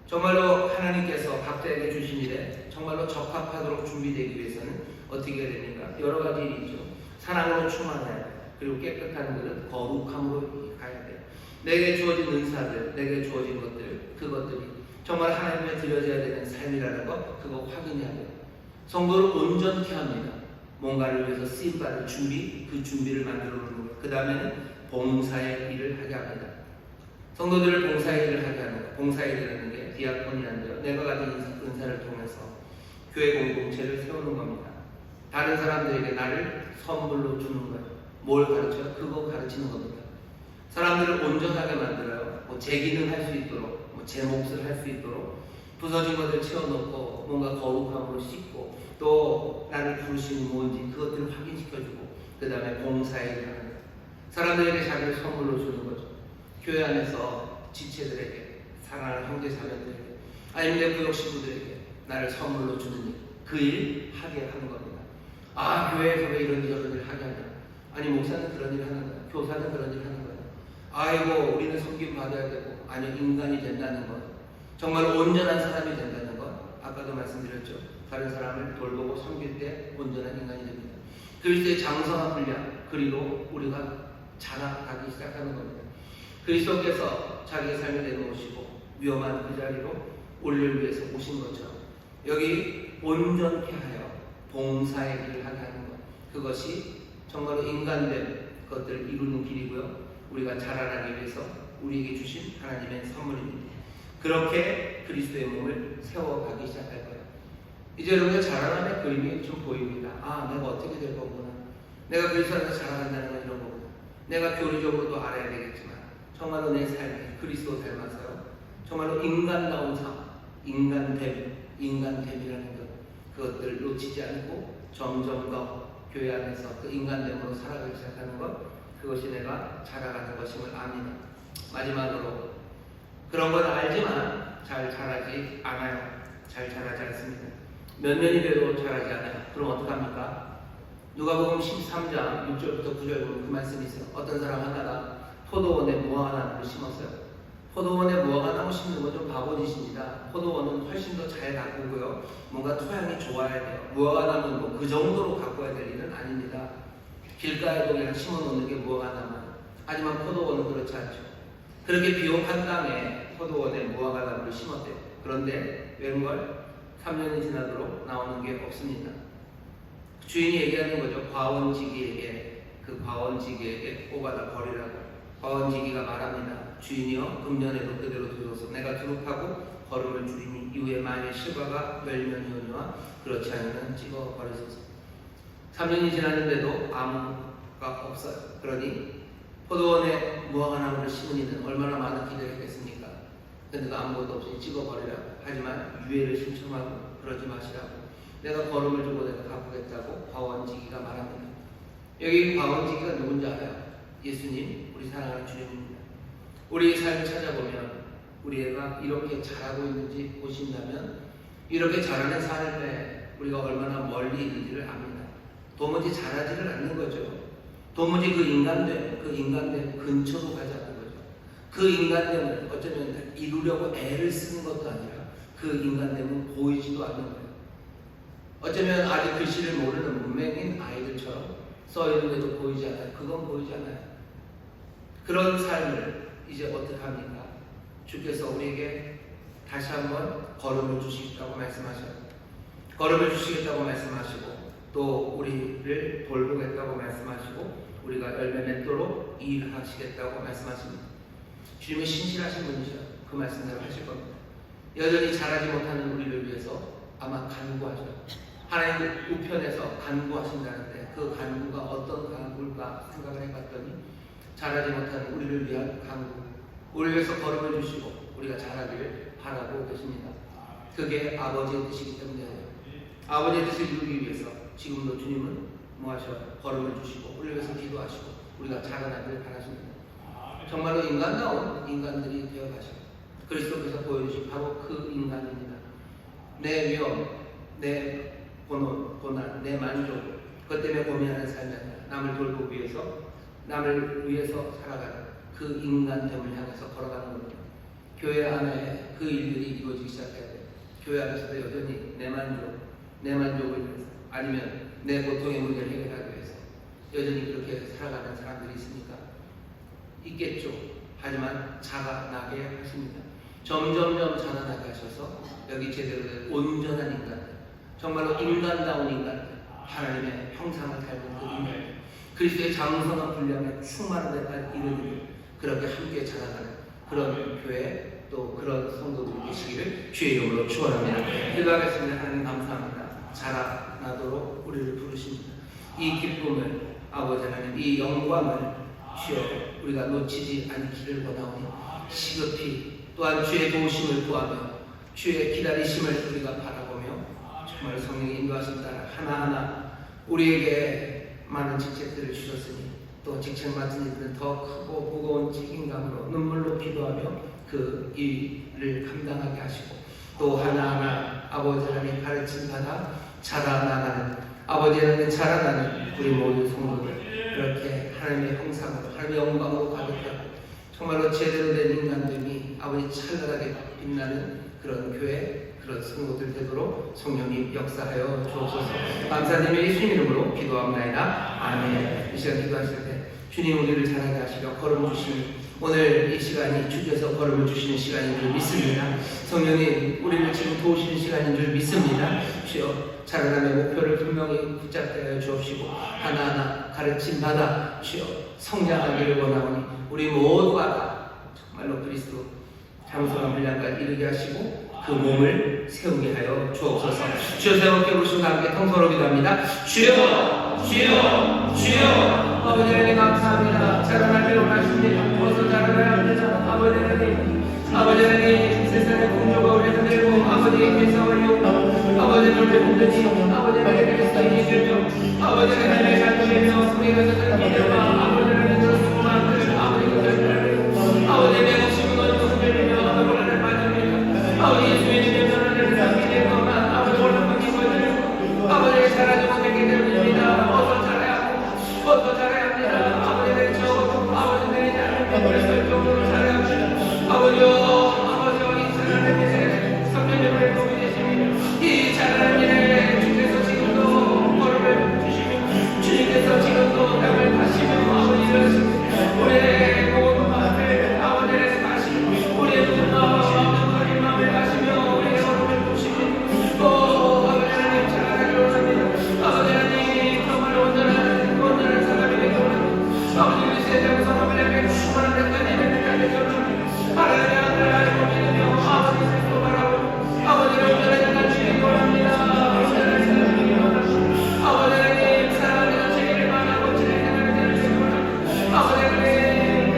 Speaker 3: 정말로 하나님께서 각자에게 주신 일에 정말로 적합하도록 준비되기 위해서는 어떻게 해야 됩니까? 여러 가지 일이 있죠. 사랑으로 충만해야 돼요. 그리고 깨끗한 것은 거룩함으로 가야 돼요. 내게 주어진 은사들, 내게 주어진 것들, 그것들이 정말 하나님께 드려져야 되는 삶이라는 것, 그거 확인해야 돼요. 성도를 온전케 합니다. 뭔가를 위해서 쓰임받을 준비, 그 준비를 만들어 놓는 거예요. 그 다음에는 봉사의 일을 하게 합니다. 성도들을 봉사의 일을 하게 합니다. 봉사의 일이라는 게 디아코니아인데요. 내가 가진 은사를 통해서 교회 공동체를 세우는 겁니다. 다른 사람들에게 나를 선물로 주는 거예요. 뭘 가르쳐요? 그거 가르치는 겁니다. 사람들을 온전하게 만들어요. 제 기능 할 수 있도록, 제 몫을 할 수 있도록 부서진 것을 채워놓고 뭔가 거룩함으로 씻고 또 나를 부르시는 뭔지 그것들을 확인시켜주고 그 다음에 봉사의 일을 하는 거예요. 사람들에게 자기를 선물로 주는 거죠. 교회 안에서 지체들에게, 사랑하는 형제 자매들에게, 아니면 내 구역 신부들에게 나를 선물로 주는 일, 그 일 하게 하는 겁니다. 아, 교회에서 왜 이런 일을 하게 하냐? 아니, 목사는 그런 일 하는 거야. 교사는 그런 일 하는 거야. 아이고, 우리는 섬김 받아야 되고, 아니, 인간이 된다는 것, 정말 온전한 사람이 된다는 것, 아까도 말씀드렸죠. 다른 사람을 돌보고 섬길 때 온전한 인간이 됩니다. 그리스도의 장성한 분량, 그리고 우리가 자라가기 시작하는 겁니다. 그리스도께서 자기의 삶을 내놓으시고 위험한 그 자리로 우리를 위해서 오신 것처럼 여기 온전케 하여 봉사의 일을 하게 하는 것, 그것이 정말로 인간된 것들을 이루는 길이고요. 우리가 자라나기 위해서 우리에게 주신 하나님의 선물입니다. 그렇게 그리스도의 몸을 세워가기 시작할 거예요. 이제 여러분의 자라남의 그림이 좀 보입니다. 아, 내가 어떻게 될 거구나. 내가 그리스도 안에서 자라간다는 건 이런 거구나. 내가 교리적으로도 알아야 되겠지만 정말로 내 삶이 그리스도 닮아서요. 정말로 인간다운 삶, 인간됨이라는 것, 그것들을 놓치지 않고 점점 더 교회 안에서 그 인간됨으로 살아가기 시작하는 것, 그것이 내가 자라가는 것임을 압니다. 마지막으로 그런 건 알지만 잘 자라지 않아요. 잘 자라지 않습니다. 몇 년이 돼도 자라지 않아요. 그럼 어떡합니까? 누가복음 13장 6절부터 9절 보면 그 말씀이 있어요. 어떤 사람 하나가 포도원에 무화과나무를 심었어요. 포도원에 무화과나무 심는 건 좀 바보짓입니다. 포도원은 훨씬 더 잘 가꾸고요. 뭔가 토양이 좋아야 돼요. 무화과나무는 뭐 그 정도로 가꿔야 될 일은 아닙니다. 길가에도 그냥 심어놓는 게 무화과나무. 하지만 포도원은 그렇지 않죠. 그렇게 비옥한 땅에 포도원에 무화과나무를 심었대요. 그런데 웬걸 3년이 지나도록 나오는 게 없습니다. 주인이 얘기하는 거죠. 과원지기에게, 그 과원지기에게 오가다 버리라고. 과원지기가 말합니다. 주인이여, 금년에도 그대로 두소서. 내가 두룩하고 걸음을 줄이니 이후에 만일 실과가 멸면이오니와 그렇지 않으면 찍어 버리소서. 3년이 지났는데도 아무가 없어요. 그러니 포도원에 무화과나무를 심은 이는 얼마나 많은 기대를 했겠습니까? 근데도 아무것도 없이 찍어버리라고. 하지만 유예를 신청하고 그러지 마시라고. 내가 걸음을 주고 내가 갚겠다고 과원지기가 말합니다. 여기 과원지기가 누군지 알아요? 예수님, 우리 사랑하는 주님입니다. 우리의 삶을 찾아보면 우리 애가 이렇게 자라고 있는지 보신다면 이렇게 자라는 삶에 우리가 얼마나 멀리 있는지를 압니다. 도무지 자라지를 않는 거죠. 도무지 그 인간됨 근처도 가지 않는 거죠. 그 인간됨을 어쩌면 이루려고 애를 쓰는 것도 아니라 그 인간됨은 보이지도 않는 거예요. 어쩌면 아직 글씨를 모르는 문맹인 아이들처럼 써있는데도 보이지 않아요. 그건 보이지 않아요. 그런 삶을 이제 어떻게 합니까? 주께서 우리에게 다시 한번 걸음을 주시겠다고 말씀하셔요. 걸음을 주시겠다고 말씀하시고 또 우리를 돌보겠다고 말씀하시고 우리가 열매 맺도록 일하시겠다고 말씀하십니다. 주님은 신실하신 분이죠. 그 말씀대로 하실 겁니다. 여전히 자라지 못하는 우리를 위해서 아마 간구하죠. 하나님 우편에서 간구하신다는데 그 간구가 어떤 간구일까 생각을 해봤더니 자라지 못하는 우리를 위한 간구, 우리를 위해서 걸음을 주시고 우리가 자라기를 바라고 계십니다. 그게 아버지의 뜻이기 때문에 아버지의 뜻을 이루기 위해서 지금도 주님은 뭐 하셔요? 걸음을 주시고 우리를 위해서 기도하시고 우리가 자라나기를 바라십니다. 정말로 인간다운 인간들이 되어가셔요. 그리스도께서 보여주신 바로 그 인간입니다. 내 위험, 내 고난, 내 만족, 그것 때문에 고민하는 삶이 아니라 남을 돌보기 위해서, 남을 위해서 살아가는 그 인간됨을 향해서 걸어가는 겁니다. 교회 안에 그 일들이 이루어지기 시작해야 돼요. 교회 안에서도 여전히 내 만족을 위해서 아니면 내 고통의 문제를 해결하기 위해서 여전히 그렇게 살아가는 사람들이 있으니까 있겠죠. 하지만 자라나게 하십니다. 점점점 자라나게 하셔서 여기 제대로 된 온전한 인간들, 정말로 인간다운 인간들, 하나님의 형상을 닮은 그 인간들, 그리스도의 장성한 분량에 충만한 데까지 이르기를 그렇게 함께 자라가는 그런 교회, 또 그런 성도들이 계시기를 주의 이름으로 축원합니다. 기도하겠습니다. 하나님 감사합니다. 자라나도록 우리를 부르십니다. 이 기쁨을 아버지 하나님, 이 영광을 주여 우리가 놓치지 않기를 원하오니 시급히 또한 주의 도우심을 구하며 주의 기다리심을 우리가 바라보며 정말 성령의 인도하심 따라 하나하나 우리에게 많은 직책들을 주셨으니 또 직책 맡은 이들은 더 크고 무거운 책임감으로 눈물로 기도하며 그 일을 감당하게 하시고 또 하나하나 아버지 하나님 가르침 받아 자라나가는 아버지 하나님 자라나는 우리 모든 성도들 이렇게 하나님의 형상으로 하나님의 영광으로 가득하고 정말로 제대로 된 인간됨이 아버지 찬란하게 빛나는 그런 교회 그런 성도들 되도록 성령님 역사하여 주옵소서. 감사드리며 예수님 이름으로 기도합나이다. 아멘. 이 시간 기도하실 때 주님 우리를 자라게 하시며 걸음 주시니 오늘 이 시간이 주께서 걸음을 주시는 시간인 줄 믿습니다. 성령님 우리를 지금 도우시는 시간인 줄 믿습니다. 주여 자라남의 목표를 분명히 붙잡게 하여 주옵시고 하나하나 가르침 받아 주여 성장하기를 원하오니 우리 모두가 다 정말로 그리스도 장성한 분량까지 이르게 하시고 그 몸을 세우게 하여 주옵소서. 주여 세웠게 오신 함께 통성으로 기도합니다. 주여 주여 주여 아버지 하나님 감사합니다. 자라나기를 원하십니다. 어서 자라나야 합니다. 아버지 하나님 세상의 공조가 우리 흔들고 아버지께서 우리 아버지를 배분드니 아버지 하나님 그리스도인이 되죠. 아버지 하나님의 자녀이며 우리가 저들 믿어봐 아버지 하나님으로 수고만들 아버지 내 목숨은 너희도 흔들리며 너희를 빠집니다. 아버지 예수님의 변화를 남기는 것만 아버지 올라가기 거들 아버지의 자라지 못했기 때문입니다. 어서 자라야 합니다. 아버지 내 저 아버지 내 자녀를 그리스도의 정도로 자라야 합니다. 아버지여 이 자라는 일에 성령님을 도움이 되시며 이 자라는 일에 주께서 지금도 걸음을 주시며 주님께서 지금도 땅을 파시며 아버지를 우리의 모든 마음을 아버지를 가시고 우리의 모든 마음을 가시며 우리의 걸음을 보시며 또 아버지 하나님 자라기를 원합니다. 아버지 하나님 정말 온전한 사람이 되기 원합니다. 아버지 그리스도의 장성함을 향해 충만한 데까지 이르는 데까지 저는 하나님의 아들을 알고 믿으며 아버지 그리스도 바라고 아버지를 온전한 자가 주시기 원합니다. 온전한 사람이 되기 원합니다. 아버지 하나님 사랑하는 죄를 만하고 죄를 행하는 자를 되기 원합니다. 아버지 하나님 내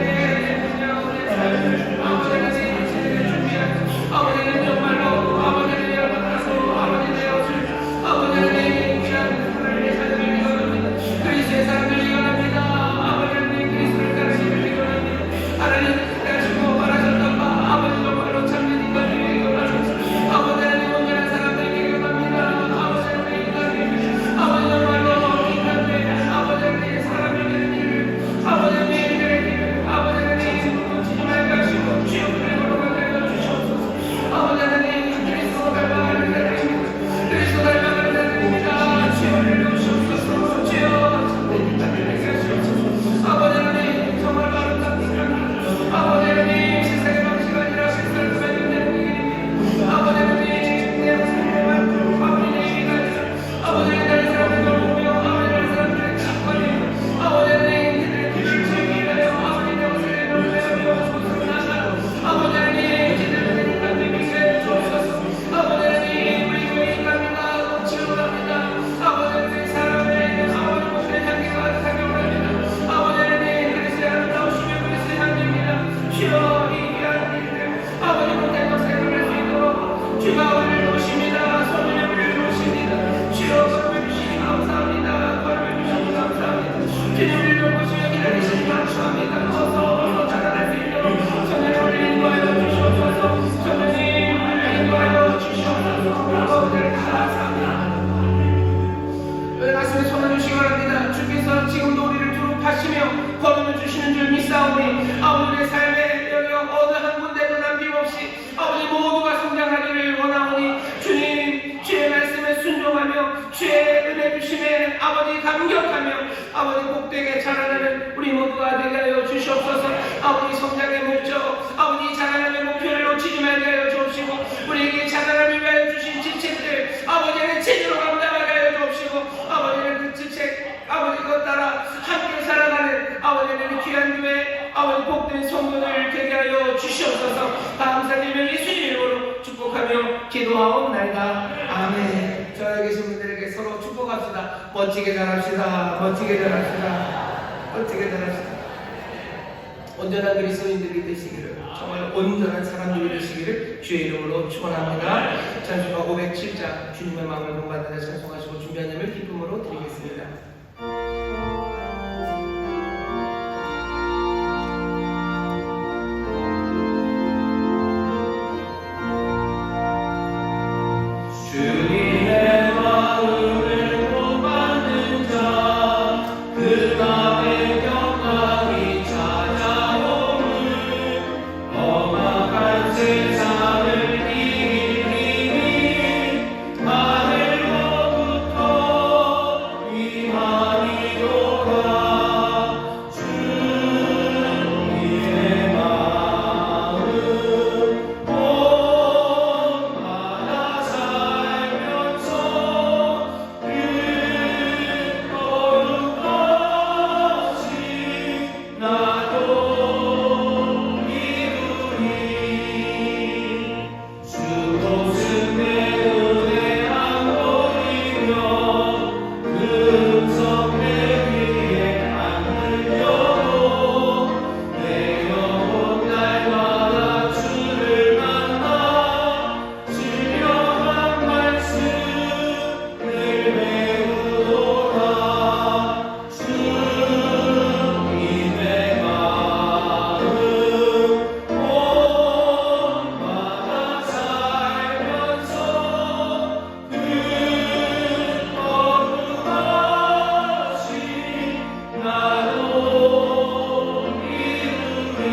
Speaker 3: 분야의 삶을 아버지 하나님 죄를 준비하고 아버지 하나님 정말로 아버지 하나님 열받아서 아버지 내 옷을 아버지 하나님 귀한 하나님의 삶을 되기 원합니다. 그리스도의 삶을 되기 원합니다. 아버지 하나님 그리스도를 따르시길 되기 원합니다. 하나님 따르시고 말하셨던 바 아버지 정말로 참된 인간이 되기 원합니다. 아버지 하나님 온전한 사람들이 되기 원합니다. 아버지 하나님 인간이 아버지 정말로 인간들 아버지 하나님 사람이 되는 일을 아버지 하나님 일을 아버지 하나님 놓치지 말게 하시고 주역을 걸어가게 하여 주시옵소서. 아버지 하나님 그리스도 닮아가는 자들입니다. 그리스도 닮아가는 자들입니다. 주역을 놓으시옵소서. 주여 참된 인간을 되게 하시옵소서. 아버지 하나님 정말 아름답습니다. 아버지 하나님 세상의 방식 아니라 세상을 살려내는 일입니다. 아버지 하나님 내 삶을 만들고 아버지 내 얘기가 아니라 아버지 다른 사람을 돌보며 아버지 다른 사람들을 기뻐하며 아버지 하나님 그들의 길을 즐기하여 아버지 내 옷을 놀래하며 소송하나 아버지 하나님 제대로 된 인간 되게 해 주옵소서. 아버지 하나님 우리 교회 인간입니다. 놓치기 원합니다. 아버지 하나님 사람을 아버지 목소리 향기가 가득하게 원합니다. 아버지 하나님 그리스도의 아름다우시며 그리스도의 향기입니다. 주여 이 귀한 일을 아버지 못된 것을 행할 수 있도록 주가 우리를 도우십니다. 성령이 우리를 도우십니다. 주여 걸음을 주시니 감사합니다. 걸음을 주시니 감사합니다. 주님 우리를 돌보시며 기다리시니 감사합니다. 어서 자라날 수 있도록 성령이 우리를 인도하여 주시옵소서. 성령님 우리를 인도하여 주시옵소서. 아버지를 감사합니다. 오늘 말씀에 손을 주시기 바랍니다. 주께서 지금도 우리를 두루 파시며 걸음을 주시는 줄 줄 믿사오니 아버지의 삶에 영역 어느 한 군데도 남김없이 아버지 모두가 성장하기를 원하오니 주님 주의 말씀에 순종하며 주의 은혜 주심에 아버지 감격하며 아버지 복되게 자라나는 우리 모두가 되게 하여 주시옵소서. 아버지 성장의 목적 아버지 자라남의 목표를 놓치지 말게 하여 주옵시고 우리에게 자라남을 위하여 주신 직책들 아버지는 제대로 감당하게 하여 주옵시고 아버지는 그 직책 아버지 것 따라 함께 살아가는 아버지는 귀한 교회 아버지 복된 성도들 되게 하여 주시옵소서. 감사드리며 예수님 이름으로 축복하며 기도하옵나이다. 아멘. 저에 계신 분들에게 서로 축복합시다. 멋지게 자랍시다. 멋지게 자랍시다. 멋지게 자랍시다. 온전한 그리스도인들이 되시기를 정말 온전한 사람들이 되시기를 주의 이름으로 축원합니다. 찬송가 507장 주님의 마음을 동받는 자 찬송하시고 준비한 예물 기쁨으로 드리겠습니다.
Speaker 1: 주님의 마음을 본받는 자 그 밤에 평강이 찾아오는 험악한 세상을 이길 힘이 하늘로부터 임하리로다. 주님의 마음 본받아 살면서 그 거룩하신 나도 이루리. 주곳은 내 눈에 안 보이며 그 음성 내 귀에 안 들려도 내 영혼 날마다 주를 만나 신령한 말씀을 배우노라. 주님의 마음 본받아 살면서 그 거룩하신 나도 이루리.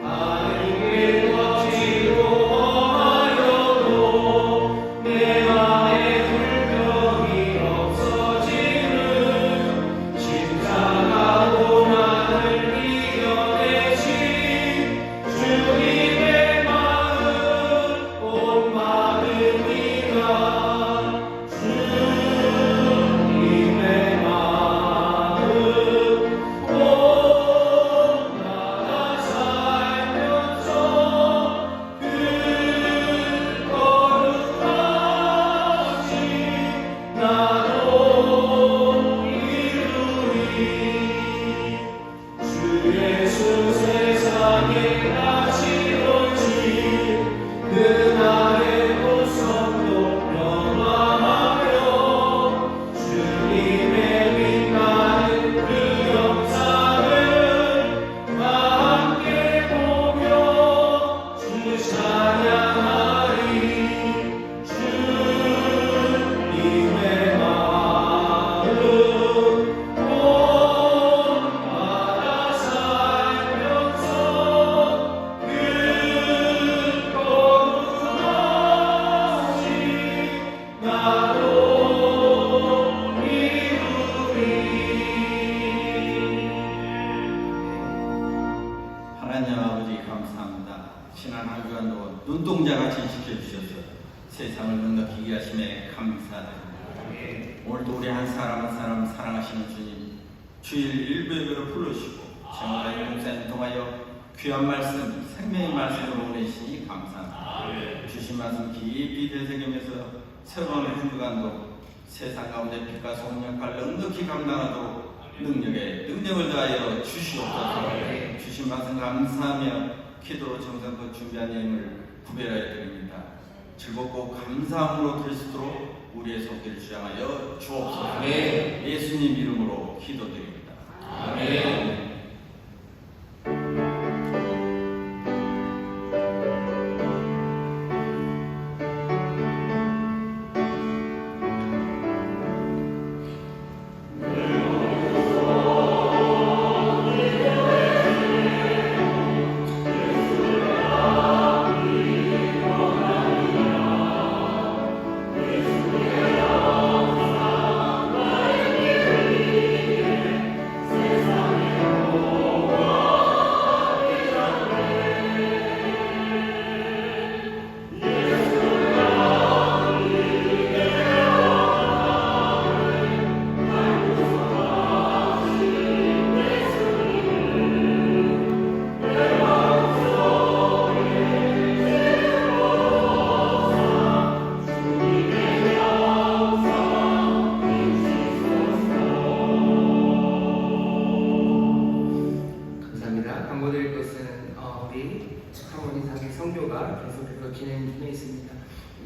Speaker 1: 하늘길 거치고 험하여도 내 맘에 불평이 없어지는 십자가 고난을 이겨내신 주님의 마음 본받으니라. 주님의 마음 본받아 살면서 그 거룩하신 나도 이루리. 주 예수 세상에 다시 오시 그날의 보성도 영화하며 주님의 빛나는 그 영상을 다 함께 보며 주 찬양하리. 주님의 마음 본받아 살면서 그 거룩하신 나도 이루리.
Speaker 4: 하나님 아버지 감사합니다. 지난 한 주간도 눈동자같이 지켜주셔서 세상을 넉넉히 하심에 감사드립니다. 오늘도 우리 한 사람 한 사람 사랑하시는 주님 주일 일부예배로 부르시고 정말 용사님 통하여 귀한 말씀 생명의 말씀으로 보내시니 감사합니다. 주신 말씀 깊이 되새기면서 새로운 한 주간도 세상 가운데 빛과 소금 역할을 넉넉히 감당하도록 능력을 더하여 주시옵소서. 주신 말씀 감사하며 기도로 정성껏 준비한 예물을 구별하여 드립니다. 즐겁고 감사함으로 드릴 수 있도록 우리의 손길을 주장하여 주옵소서. 예수님 이름으로 기도드립니다.
Speaker 1: 아멘.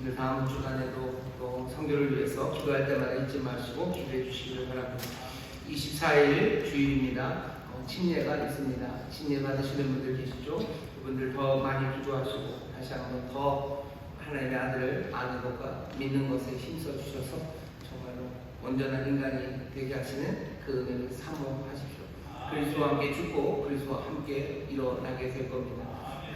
Speaker 3: 오늘 다음 주간에도 또 성교를 위해서 기도할 때마다 잊지 마시고 기도해 주시기를 바랍니다. 24일 주일입니다. 침례가 있습니다. 침례 받으시는 분들 계시죠? 그분들 더 많이 기도하시고 다시 한번 더 하나님의 아들을 아는 것과 믿는 것에 힘써 주셔서 정말로 온전한 인간이 되게 하시는 그 은혜를 사모하십시오. 그리스도와 함께 죽고 그리스도와 함께 일어나게 될 겁니다.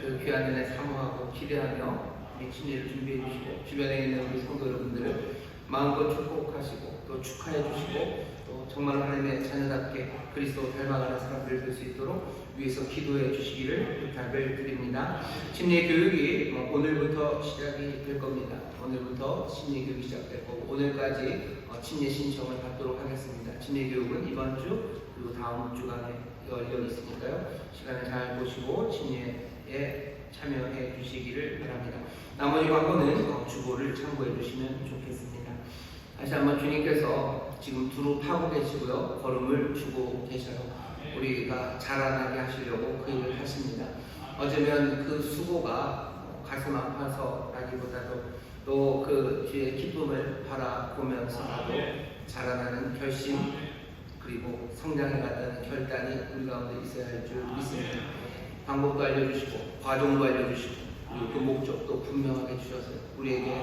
Speaker 3: 그 귀한 은혜 사모하고 기대하며 우리 침례를 준비해 주시고 주변에 있는 우리 성도 여러분들을 마음껏 축복하시고 또 축하해 주시고 또 정말 하나님의 자녀답게 그리스도 닮아가는 사람들 될 수 있도록 위해서 기도해 주시기를 부탁을 드립니다. 침례 교육이 오늘부터 시작이 될 겁니다. 오늘부터 침례 교육이 시작될 거고 오늘까지 침례 신청을 받도록 하겠습니다. 침례 교육은 이번 주 그리고 다음 주간에 열려 있으니까요. 시간을 잘 보시고 침례에 참여해 주시기를 바랍니다. 나머지 광고는 주보를 참고해 주시면 좋겠습니다. 다시 한번 주님께서 지금 두루 파고 계시고요. 걸음을 주고 계셔요. 우리가 자라나게 하시려고 그 일을 하십니다. 어쩌면 그 수고가 가슴 아파서라기보다도 또 그 주의 기쁨을 바라보면서라도 자라나는 결심 그리고 성장해 간다는 결단이 우리 가운데 있어야 할 줄 믿습니다. 방법도 알려주시고 과정도 알려주시고 그리고 그 목적도 분명하게 주셔서 우리에게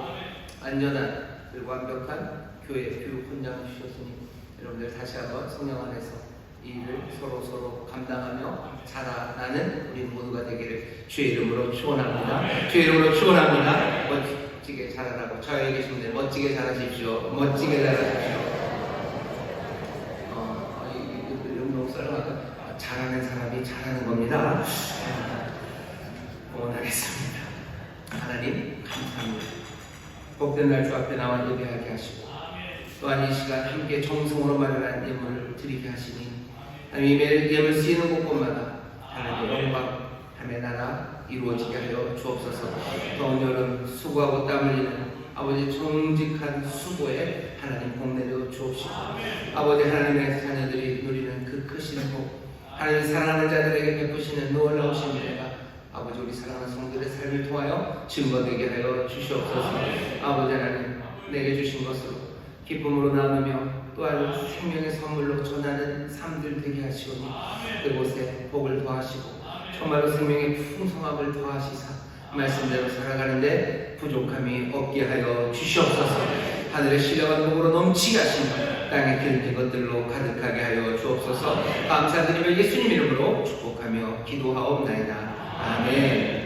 Speaker 3: 안전한 그리고 완벽한 교회 교육 훈장을 주셨으니 여러분들 다시 한번 성령 안에서 이 일을 서로 감당하며 자라나는 우리 모두가 되기를 주의 이름으로 축원합니다. 주의 이름으로 축원합니다. 멋지게 자라라고 저에 계신 분들 멋지게 자라십시오. 멋지게 자라십시오. 잘하는 사람이 잘하는 겁니다. 응원하겠습니다. 하나님 감사합니다. 복된 날 주 앞에 나와 예배하게 하시고 또한 이 시간 함께 정성으로 마련한 예물을 드리게 하시니 하나님 예물 쓰이는 곳곳마다 하나님의 영광 하나님의 나라 이루어지게 하여 주옵소서. 더운 여름 수고하고 땀 흘리는 아버지 정직한 수고에 하나님 복 내려 주옵시고 아버지 하나님의 자녀들이 누리는 그 크신 복 하나님 사랑하는 자들에게 베푸시는 놀라우신 은혜가 아버지 우리 사랑하는 성들의 삶을 통하여 증거되게 하여 주시옵소서. 아버지 하나님 내게 주신 것으로 기쁨으로 나누며 또한 생명의 선물로 전하는 삶들 되게 하시오니 그곳에 복을 더하시고 정말로 생명의 풍성함을 더하시사 말씀대로 살아가는데 부족함이 없게 하여 주시옵소서. 하늘의 신령한 복으로 넘치게 하시며 땅에 기름진 것들로 가득하게 하여 주옵소서. 감사드리며 예수님 이름으로 축복하며 기도하옵나이다. 아멘.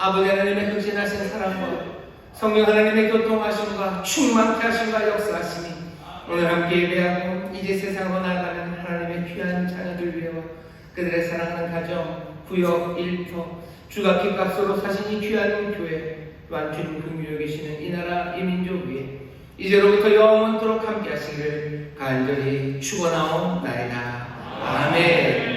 Speaker 3: 아버지 하나님의 극진하신 사랑과 성령 하나님의 교통하심과 충만케 하심과 역사하시니 오늘 함께 예배하고 이제 세상으로 나아가는 하나님의 귀한 자녀들 위해와 그들의 사랑하는 가정, 구역, 일터, 주가 깃값으로 사신 이 귀한 교회 또한 주님 긍휼히 계시는 이 나라 이 민족 위에 이제로부터 영원토록 함께 하시기를 간절히 축원하옵나이다. 아멘.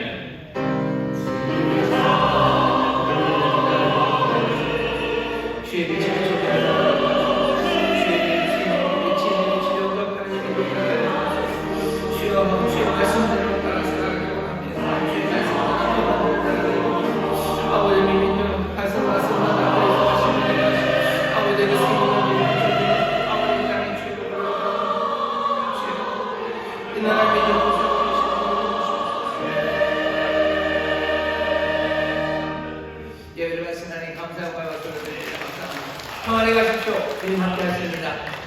Speaker 3: 나아가게 하십시오. 주님 함께 하십니다.